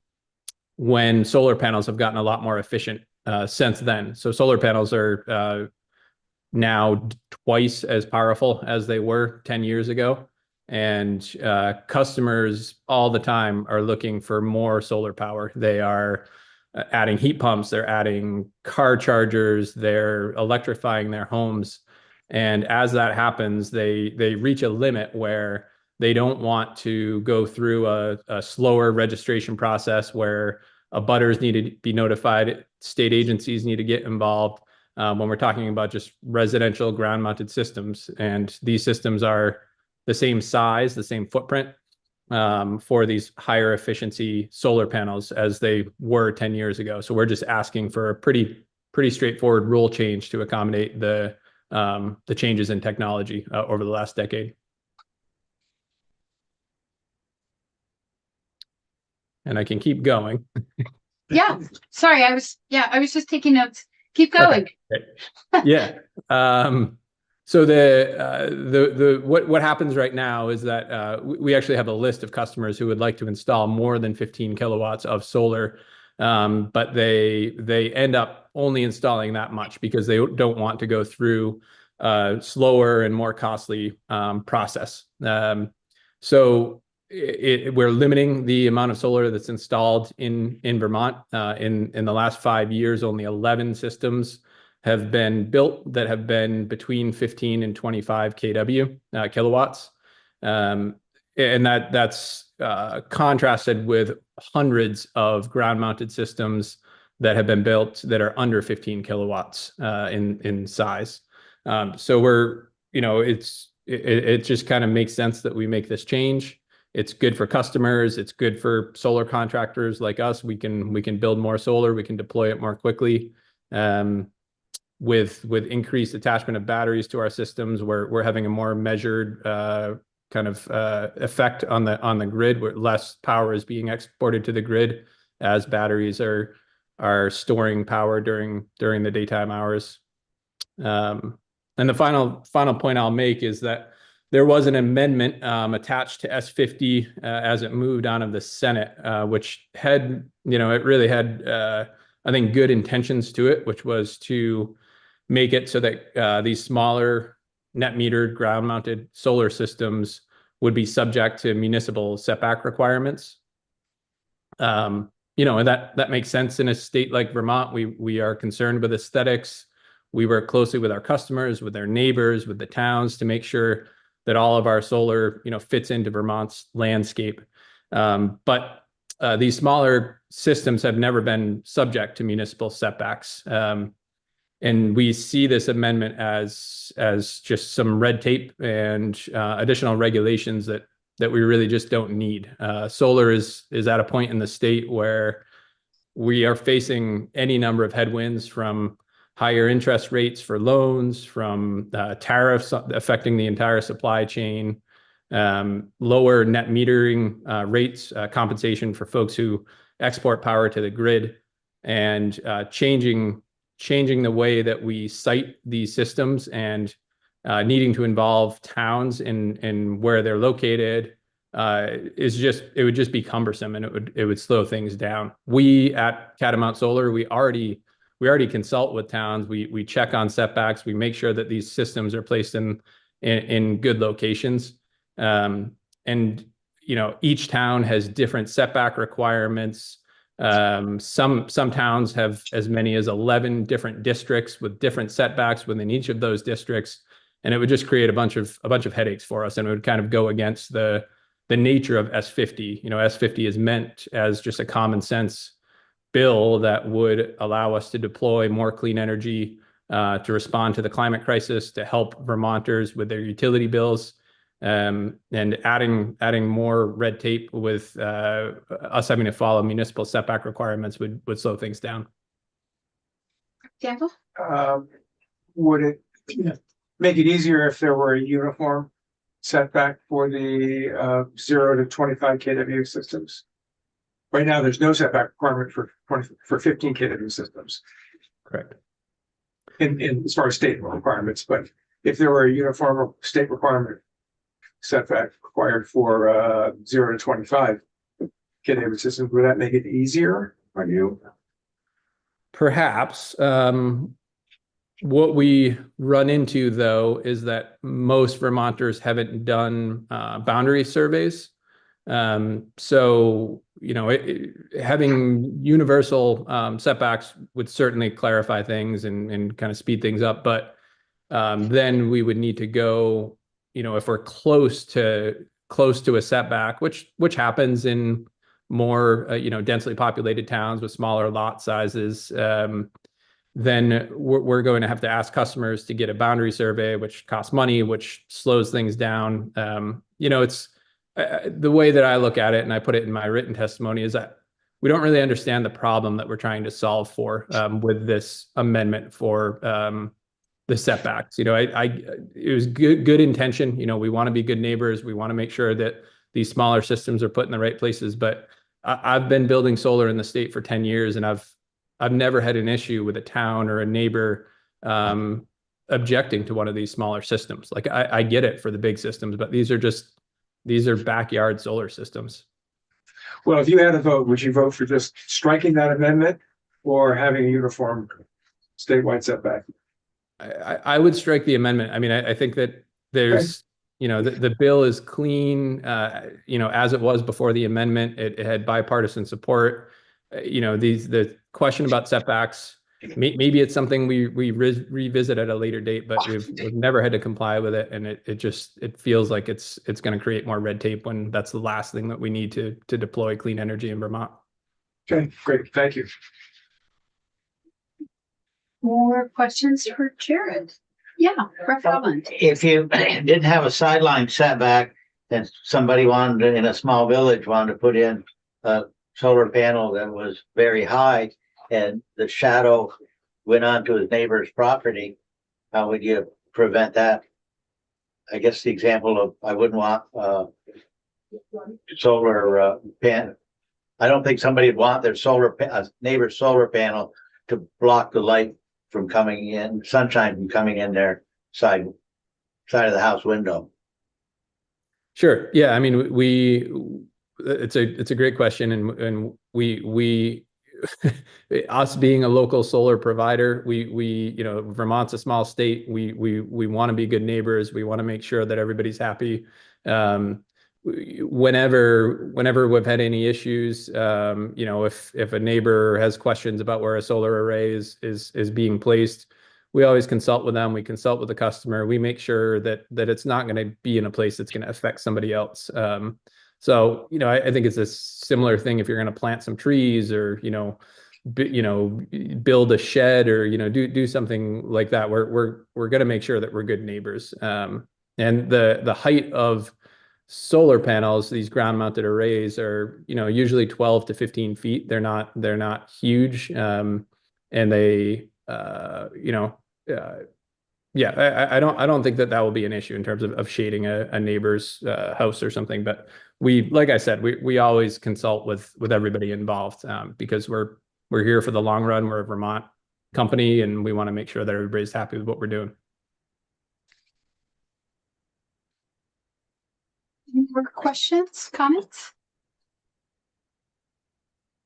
when solar panels have gotten a lot more efficient since then?" So solar panels are now twice as powerful as they were 10 years ago. And customers all the time are looking for more solar power. They are adding heat pumps, they're adding car chargers, they're electrifying their homes. And as that happens, they reach a limit where they don't want to go through a slower registration process where abutters need to be notified, state agencies need to get involved. When we're talking about just residential ground-mounted systems, and these systems are the same size, the same footprint for these higher efficiency solar panels as they were 10 years ago. So we're just asking for a pretty straightforward rule change to accommodate the changes in technology over the last decade. And I can keep going. Yeah, sorry, I was just taking notes. Keep going. Okay. Yeah. So what happens right now is that we actually have a list of customers who would like to install more than 15 kilowatts of solar, but they end up only installing that much because they don't want to go through a slower and more costly process. So we're limiting the amount of solar that's installed in Vermont. In the last 5 years, only 11 systems have been built that have been between 15 and 25 kilowatts. And that's contrasted with hundreds of ground-mounted systems that have been built that are under 15 kilowatts in size. So it just kind of makes sense that we make this change. It's good for customers. It's good for solar contractors like us. We can build more solar. We can deploy it more quickly. With increased attachment of batteries to our systems, we're having a more measured kind of effect on the grid, where less power is being exported to the grid as batteries are storing power during the daytime hours. And the final point I'll make is that there was an amendment attached to S50 as it moved out of the Senate, which had, it really had, I think, good intentions to it, which was to make it so that these smaller net metered ground mounted solar systems would be subject to municipal setback requirements. And that makes sense in a state like Vermont. We are concerned with aesthetics. We work closely with our customers, with their neighbors, with the towns to make sure that all of our solar, fits into Vermont's landscape. But these smaller systems have never been subject to municipal setbacks. And we see this amendment as just some red tape and additional regulations that we really just don't need. Solar is at a point in the state where we are facing any number of headwinds, from higher interest rates for loans, from tariffs affecting the entire supply chain, lower net metering rates, compensation for folks who export power to the grid, and changing the way that we site these systems, and needing to involve towns in where they're located it would just be cumbersome, and it would slow things down. We at Catamount Solar, we already consult with towns. We check on setbacks. We make sure that these systems are placed in good locations. And each town has different setback requirements. Some towns have as many as 11 different districts with different setbacks within each of those districts. And it would just create a bunch of headaches for us, and it would kind of go against the nature of S50. S50 is meant as just a common sense bill that would allow us to deploy more clean energy to respond to the climate crisis, to help Vermonters with their utility bills, and adding more red tape with us having to follow municipal setback requirements would slow things down. Daniel? Would it make it easier if there were a uniform setback for the 0 to 25 kW systems? Right now, there's no setback requirement for 15 kW systems. Correct. In as far as state requirements, but if there were a uniform state requirement setback required for 0 to 25 kW systems, would that make it easier on you? Perhaps. What we run into, though, is that most Vermonters haven't done boundary surveys. So, having universal setbacks would certainly clarify things and kind of speed things up. But then we would need to go, if we're close to a setback, which happens in more, densely populated towns with smaller lot sizes, then we're going to have to ask customers to get a boundary survey, which costs money, which slows things down. It's the way that I look at it, and I put it in my written testimony, is that we don't really understand the problem that we're trying to solve for with this amendment for the setbacks. It was good intention. We want to be good neighbors. We want to make sure that these smaller systems are put in the right places. But I've been building solar in the state for 10 years, and I've never had an issue with a town or a neighbor objecting to one of these smaller systems. Like I get it for the big systems, but these are backyard solar systems. Well, if you had a vote, would you vote for just striking that amendment or having a uniform statewide setback? I would strike the amendment. I mean, I think that there's, the bill is clean, as it was before the amendment. It had bipartisan support. The question about setbacks, maybe it's something we revisit at a later date, but we've never had to comply with it, and it feels like it's going to create more red tape when that's the last thing that we need to deploy clean energy in Vermont. Okay, great, thank you. More questions for Jared? Yeah, Brett Feldman. If you didn't have a sideline setback and somebody in a small village wanted to put in a solar panel that was very high and the shadow went onto his neighbor's property, how would you prevent that? I guess the example of, I wouldn't want solar panel. I don't think somebody would want their neighbor's solar panel to block the light from coming in, sunshine from coming in their side of the house window. Sure. Yeah. I mean, it's a great question, and we us being a local solar provider, Vermont's a small state. We want to be good neighbors. We want to make sure that everybody's happy. Whenever we've had any issues, if a neighbor has questions about where a solar array is being placed, we always consult with them. We consult with the customer. We make sure that it's not going to be in a place that's going to affect somebody else. So, I think it's a similar thing if you're going to plant some trees or, build a shed or, do something like that. We're going to make sure that we're good neighbors. And the height of solar panels, these ground mounted arrays, are, usually 12 to 15 feet. They're not huge. And they, I don't think that will be an issue in terms of shading a neighbor's house or something. But like I said, we always consult with everybody involved because we're here for the long run. We're a Vermont company, and we want to make sure that everybody's happy with what we're doing. Any more questions, comments?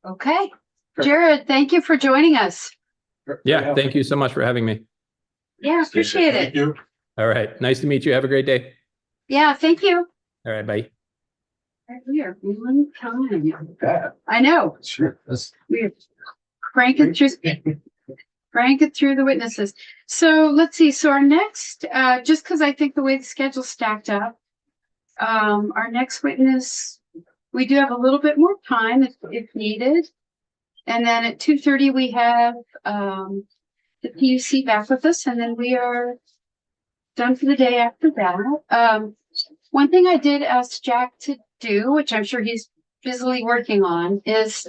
Okay. Jared, thank you for joining us. Yeah, thank you so much for having me. Yeah, appreciate Thank it. you. All right. Nice to meet you. Have a great day. Yeah, thank you. All right. Bye. We are one time. Yeah, I know, sure. That's we're cranking through the witnesses. So let's see, so our next, just because I think the way the schedule stacked up, our next witness, we do have a little bit more time if needed. And then at 2:30, we have, the PUC back with us, and then we are done for the day after that. One thing I did ask Jack to do, which I'm sure he's busily working on, is,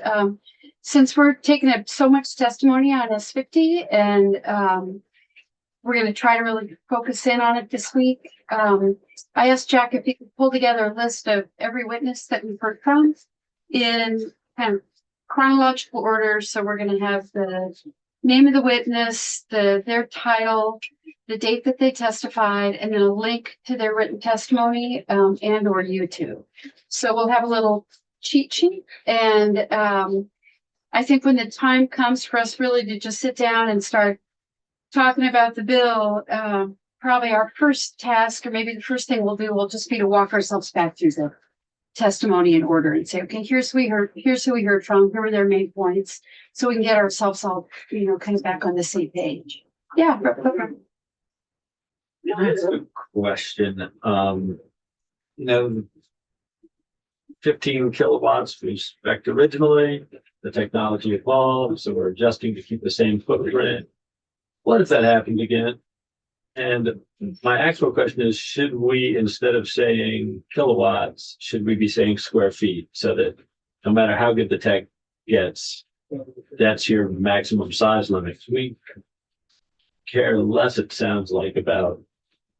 since we're taking up so much testimony on S50 and, we're going to try to really focus in on it this week. I asked Jack if he could pull together a list of every witness that we've heard from in kind of chronological order. So we're going to have the name of the witness, their title, the date that they testified, and then a link to their written testimony, and or YouTube. So we'll have a little cheat sheet. And I think when the time comes for us really to just sit down and start talking about the bill, probably our first task, or maybe the first thing we'll do, will just be to walk ourselves back through the testimony in order and say, okay, here's who we heard from, here were their main points, so we can get ourselves all, kind of back on the same page. Yeah. That's a question. 15 kilowatts we spec'd originally, the technology evolved, so we're adjusting to keep the same footprint. What if that happened again? And my actual question is, should we, instead of saying kilowatts, should we be saying square feet, so that no matter how good the tech gets, that's your maximum size limit? We care less, it sounds like, about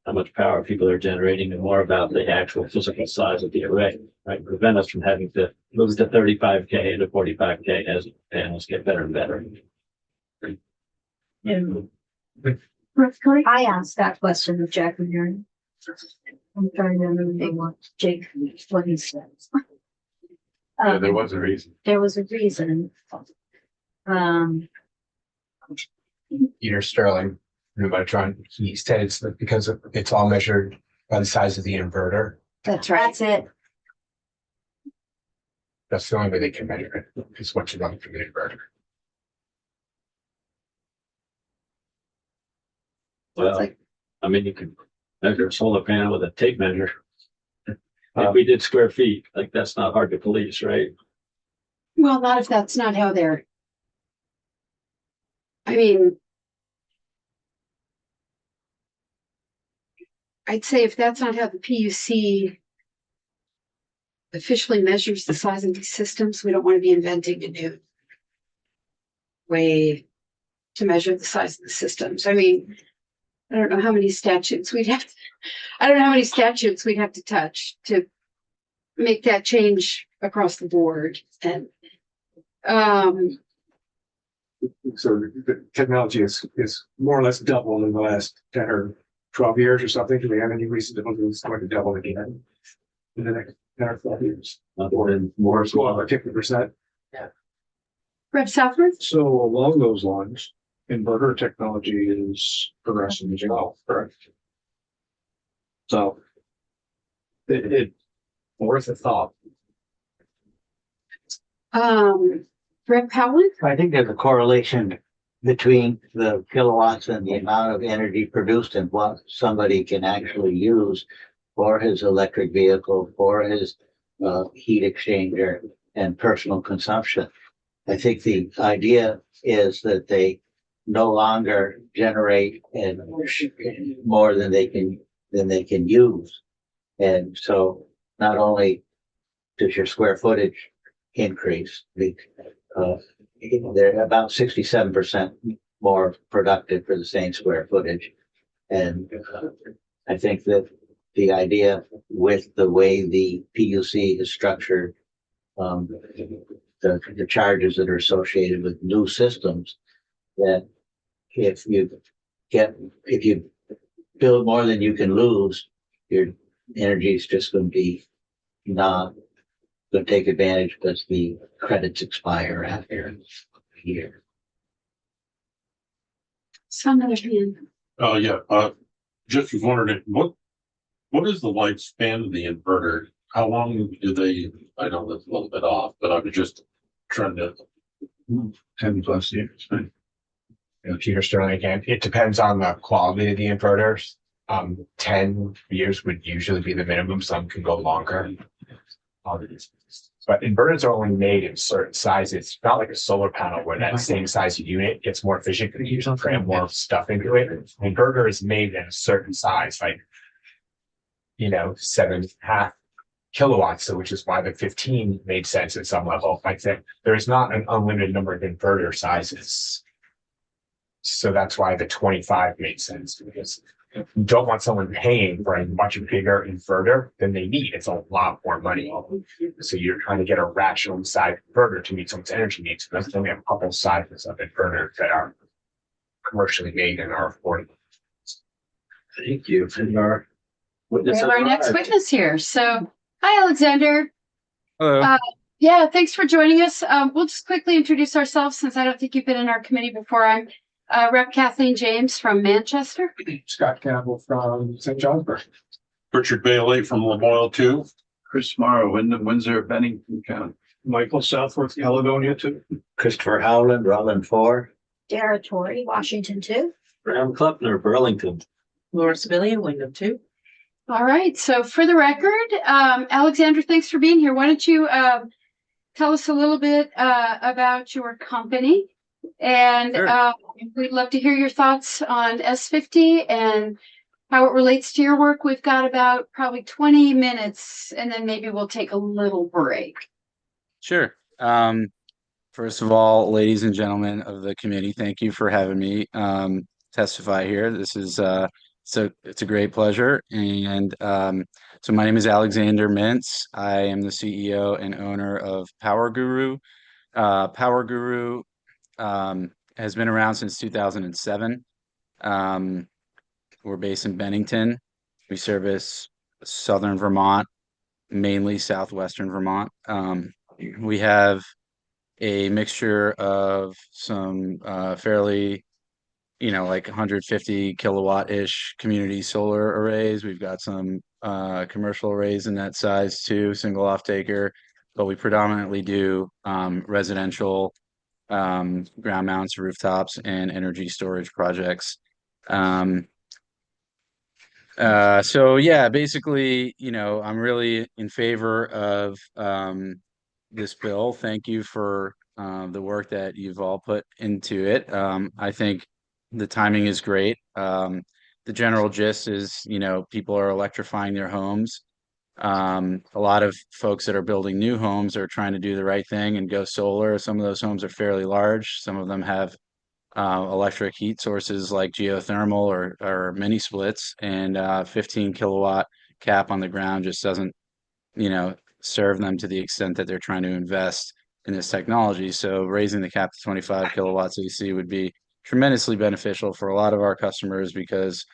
how much power people are generating and more about the actual physical size of the array, right? Prevent us from having to move to 35K and to 45K as panels get better and better. I asked that question of Jack and Aaron. I'm trying to remember what Jake, what he said. Yeah, there was a reason. There was a reason. Peter Sterling, Nubatron, he said it's because it's all measured by the size of the inverter. That's right. That's it. That's the only way they can measure it, is what you run from the inverter. Well, I mean, you could measure a solar panel with a tape measure. If we did square feet, like, that's not hard to police, right? Well, not if that's not how they're. I mean, I'd say if that's not how the PUC officially measures the size of these systems, we don't want to be inventing a new way to measure the size of the systems. I mean, I don't know how many statutes we'd have to touch to make that change across the board. And So the technology is more or less doubled in the last 10 or 12 years or something. Do we have any reason to believe it's going to double again in the next 10 or 12 years? More Or 50%? Rev Southward? So along those lines, inverter technology is progressing as well, correct? So it worth a thought. Rev Powell? I think there's a correlation between the kilowatts and the amount of energy produced and what somebody can actually use for his electric vehicle, for his heat exchanger and personal consumption. I think the idea is that they no longer generate and more than they can use. And so not only does your square footage increase, they're about 67% more productive for the same square footage. And I think that the idea with the way the PUC is structured, the charges that are associated with new systems, that if you build more than you can lose, your energy is just going to be not going to take advantage because the credits expire after a year. Some other hand. Yeah, just was wondering, what is the lifespan of the inverter? How long do they, I know that's a little bit off, but I'm just trying to, 10+ years, right? Peter Sterling again, it depends on the quality of the inverters. 10 years would usually be the minimum, some can go longer. But inverters are only made in certain sizes. It's not like a solar panel where that same size unit gets more efficient because you usually cram more stuff into it. An inverter is made in a certain size, like 7.5 kilowatts, so which is why the 15 made sense at some level. Like that, there is not an unlimited number of inverter sizes. So that's why the 25 made sense, because you don't want someone paying for a much bigger inverter than they need. It's a lot more money. So you're trying to get a rational size inverter to meet someone's energy needs. So that's only a couple sizes of inverters that are commercially made and are affordable. Thank you. And our We witness have our next arrived. witness here. So, hi, Alexander. Hello. Yeah, thanks for joining us. We'll just quickly introduce ourselves since I don't think you've been in our committee before. I'm Rep. Kathleen James from Manchester. Scott Campbell from St. Johnsburg. Richard Bailey from Lamoille 2. Chris Morrow, Windsor, Bennington County. Michael Southworth, Caledonia too. Christopher Howland, Rutland 4. Dara Torrey, Washington too. Graham Klepner, Burlington. Laura Sibilia, Wyndham too. All right. So for the record, Alexander, thanks for being here. Why don't you tell us a little bit about your company? And Sure. we'd love to hear your thoughts on S50 and how it relates to your work. We've got about probably 20 minutes, and then maybe we'll take a little break. Sure. First of all, ladies and gentlemen of the committee, thank you for having me testify here. This is it's a great pleasure. And so my name is Alexander Mintz. I am the CEO and owner of Power Guru. Power Guru has been around since 2007. We're based in Bennington. We service southern Vermont, mainly southwestern Vermont. We have a mixture of some fairly, like 150 kilowatt-ish community solar arrays. We've got some commercial arrays in that size too, single off-taker, but we predominantly do residential ground mounts, rooftops, and energy storage projects. So yeah, basically, I'm really in favor of this bill. Thank you for the work that you've all put into it. I think the timing is great. The general gist is, people are electrifying their homes. A lot of folks that are building new homes are trying to do the right thing and go solar. Some of those homes are fairly large. Some of them have electric heat sources like geothermal or mini splits, and 15 kilowatt cap on the ground just doesn't, serve them to the extent that they're trying to invest in this technology. So raising the cap to 25 kilowatts AC would be tremendously beneficial for a lot of our customers because,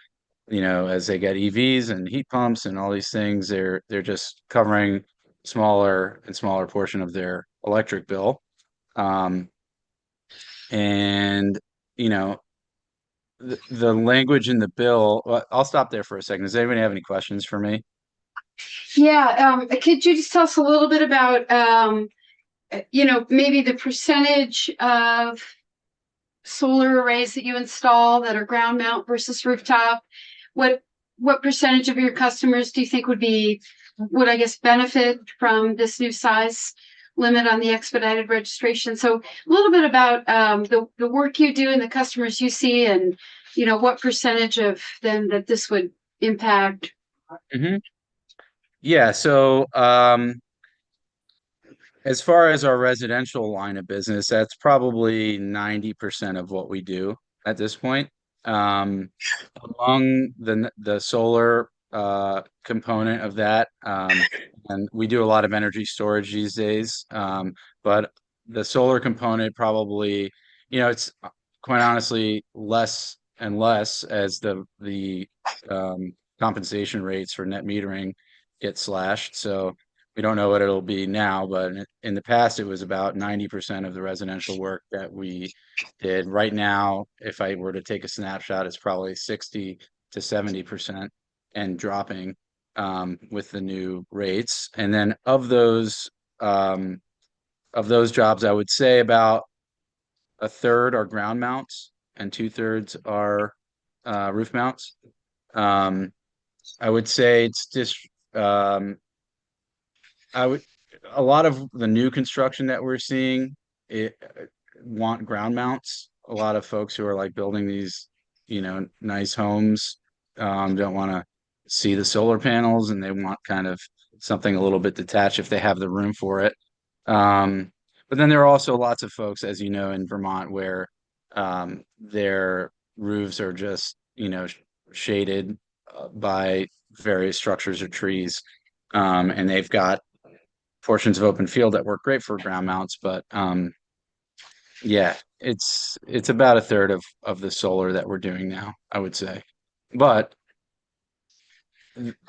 as they get EVs and heat pumps and all these things, they're just covering smaller and smaller portion of their electric bill. And the language in the bill, well, I'll stop there for a second. Does anybody have any questions for me? Yeah. Could you just tell us a little bit about, maybe the percentage of solar arrays that you install that are ground mount versus rooftop? What percentage of your customers do you think would I guess, benefit from this new size limit on the expedited registration? So a little bit about the work you do and the customers you see, and what percentage of them that this would impact. Mm-hmm. Yeah, so as far as our residential line of business, that's probably 90% of what we do at this point. Among the solar component of that, and we do a lot of energy storage these days, but the solar component probably, it's quite honestly less and less as the compensation rates for net metering get slashed. So we don't know what it'll be now, but in the past, it was about 90% of the residential work that we did. Right now, if I were to take a snapshot, it's probably 60 to 70% and dropping. with the new rates. And then of those jobs, I would say about a third are ground mounts and 2/3 are roof mounts. Um, I would say it's just I would a lot of the new construction that we're seeing it want ground mounts. A lot of folks who are like building these, nice homes don't want to see the solar panels and they want kind of something a little bit detached if they have the room for it. But then there are also lots of folks, as you know, in Vermont where their roofs are just, shaded by various structures or trees. And they've got portions of open field that work great for ground mounts, but yeah, it's about a third of the solar that we're doing now, I would say. But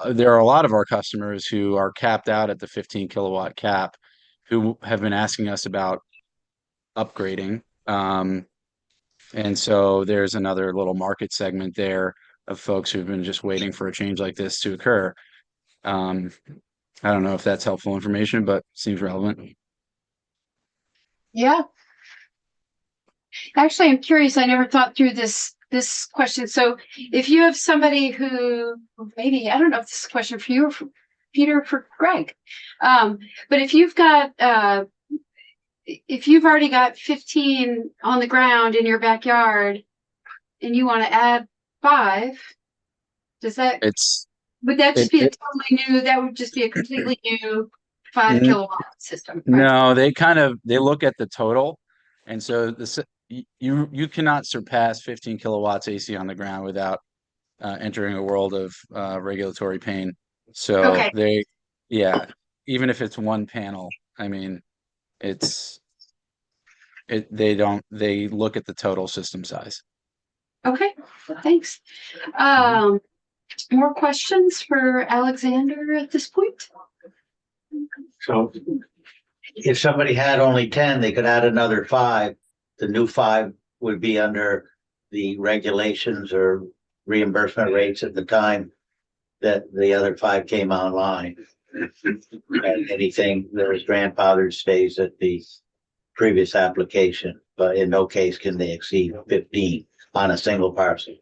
there are a lot of our customers who are capped out at the 15 kilowatt cap who have been asking us about upgrading. And so there's another little market segment there of folks who've been just waiting for a change like this to occur. Um, I don't know if that's helpful information, but seems relevant. Yeah. Actually, I'm curious. I never thought through this question. So if you have somebody who maybe, I don't know if this is a question for you or for Peter or for Greg. But if you've got if you've already got 15 on the ground in your backyard and you want to add 5, does that would that just It, be a it totally new, that would just be a completely new 5 n- kilowatt system? Right? no, they look at the total, and so you cannot surpass 15 kilowatts AC on the ground without entering a world of regulatory pain. So Okay. yeah, even if it's one panel, I mean, it's they look at the total system size. Okay. Thanks. More questions for Alexander at this point? So if somebody had only 10, they could add another 5. The new 5 would be under the regulations or reimbursement rates at the time that the other 5 came online. And anything that was grandfathered stays at the previous application, but in no case can they exceed 15 on a single parcel,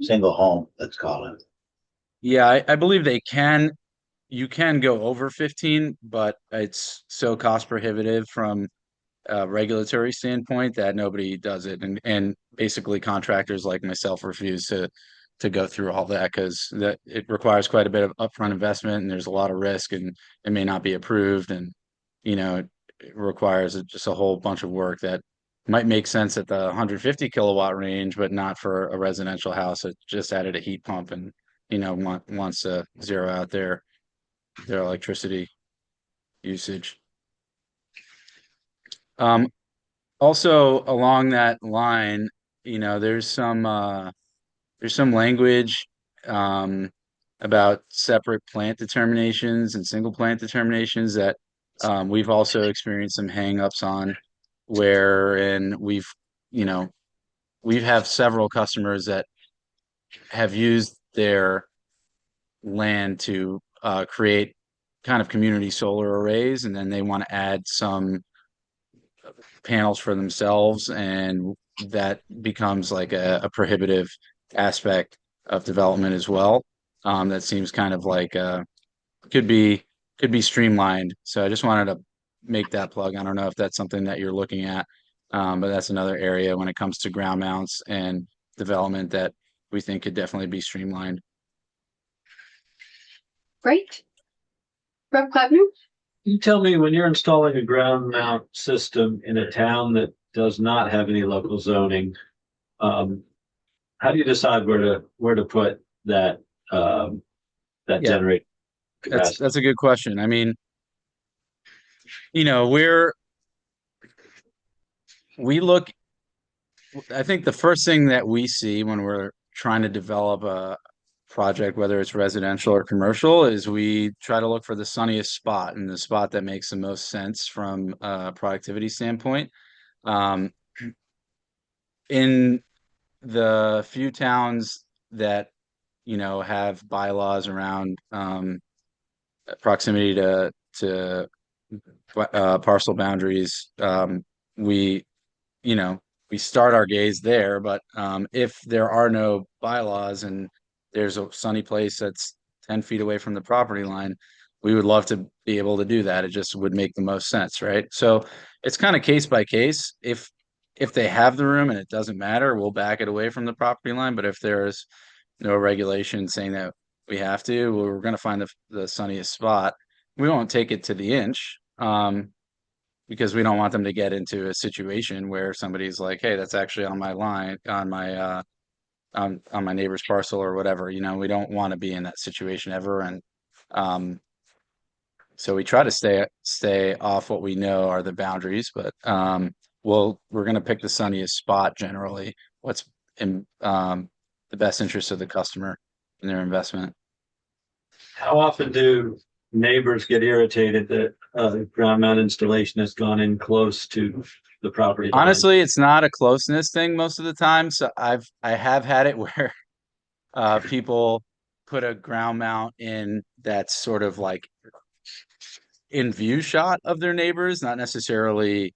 single home, let's call it. Yeah, I believe they can. You can go over 15, but it's so cost prohibitive from a regulatory standpoint that nobody does it. And basically contractors like myself refuse to go through all that because that it requires quite a bit of upfront investment and there's a lot of risk and it may not be approved. And, it requires just a whole bunch of work that might make sense at the 150 kilowatt range, but not for a residential house that just added a heat pump and, wants to zero out their electricity usage. Also along that line, there's some language about separate plant determinations and single plant determinations that we've also experienced some hangups on, wherein you know, we have several customers that have used their land to create kind of community solar arrays, and then they want to add some panels for themselves, and that becomes like a prohibitive aspect of development as well. That seems kind of like could be could be streamlined. So I just wanted to make that plug. I don't know if that's something that you're looking at, but that's another area when it comes to ground mounts and development that we think could definitely be streamlined. Great. Rob Klebner? You tell me when you're installing a ground mount system in a town that does not have any local zoning, how do you decide where to put that that Yeah, generator capacity? that's a good question. I mean, we look. I think the first thing that we see when we're trying to develop a project, whether it's residential or commercial, is we try to look for the sunniest spot and the spot that makes the most sense from a productivity standpoint. Um, in the few towns that have bylaws around proximity to parcel boundaries. We, we start our gaze there, but if there are no bylaws and there's a sunny place that's 10 feet away from the property line, we would love to be able to do that. It just would make the most sense, right? So it's kind of case by case. If they have the room and it doesn't matter, we'll back it away from the property line. But if there's no regulation saying that we have to, we're going to find the sunniest spot. We won't take it to the inch, because we don't want them to get into a situation where somebody's like, hey, that's actually on my line, on my neighbor's parcel or whatever. We don't want to be in that situation ever. And so we try to stay off what we know are the boundaries, but we're going to pick the sunniest spot generally. What's in the best interest of the customer and their investment. How often do neighbors get irritated that ground mount installation has gone in close to the property line? Honestly, it's not a closeness thing most of the time. So I have had it where people put a ground mount in that's sort of like in view shot of their neighbors, not necessarily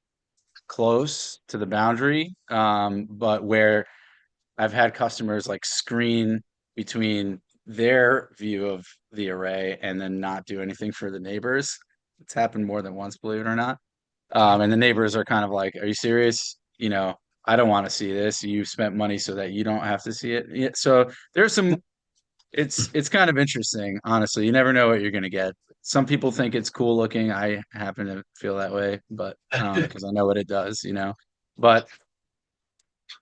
close to the boundary, but where I've had customers like screen between their view of the array and then not do anything for the neighbors. It's happened more than once, believe it or not. And the neighbors are kind of like, are you serious? I don't want to see this. You spent money so that you don't have to see it. Yeah, so there's it's kind of interesting, honestly. You never know what you're going to get. Some people think it's cool looking. I happen to feel that way, but because I know what it does, but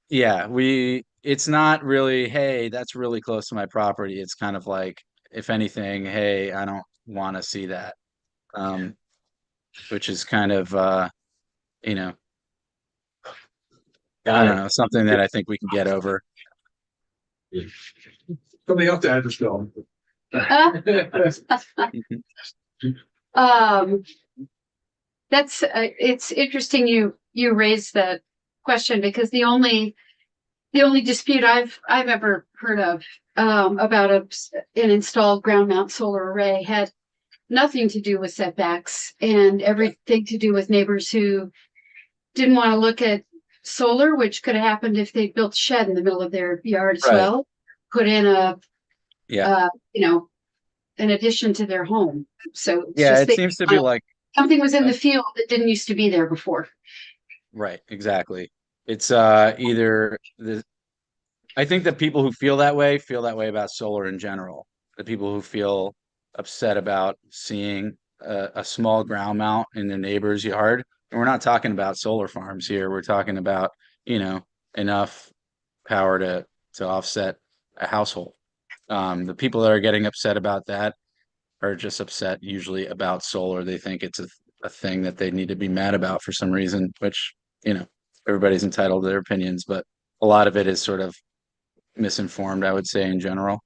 yeah, it's not really, hey, that's really close to my property. It's kind of like, if anything, hey, I don't want to see that. Which is kind of, I don't know, something that I think we can get over. Something else to add to still. That's it's interesting you raised that question, because the only dispute I've ever heard of about an installed ground mount solar array had nothing to do with setbacks and everything to do with neighbors who didn't want to look at solar, which could have happened if they built a shed in the middle of their yard as Right. well, put in Yeah. an addition to their home. So it's Yeah, just it seems to be like, something was in the field that didn't used to be there before. right, exactly. It's either I think that people who feel that way about solar in general. The people who feel upset about seeing a small ground mount in their neighbor's yard. And we're not talking about solar farms here. We're talking about, enough power to offset a household. The people that are getting upset about that are just upset usually about solar. They think it's a thing that they need to be mad about for some reason, which, everybody's entitled to their opinions, but a lot of it is sort of misinformed, I would say, in general.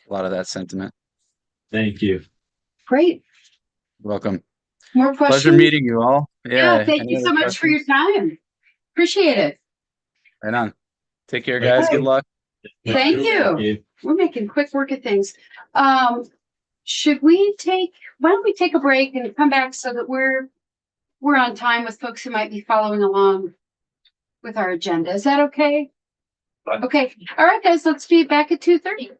A lot of that sentiment. Thank you. Great. Welcome. More questions? Pleasure meeting you all. Yeah, thank any you other so much for your time. Appreciate it. Right on. Take care, guys. Good luck. Thank you. We're making quick work of things. Why don't we take a break and come back so that we're on time with folks who might be following along with our agenda. Is that okay? Okay. All right, guys, let's be back at 2:30.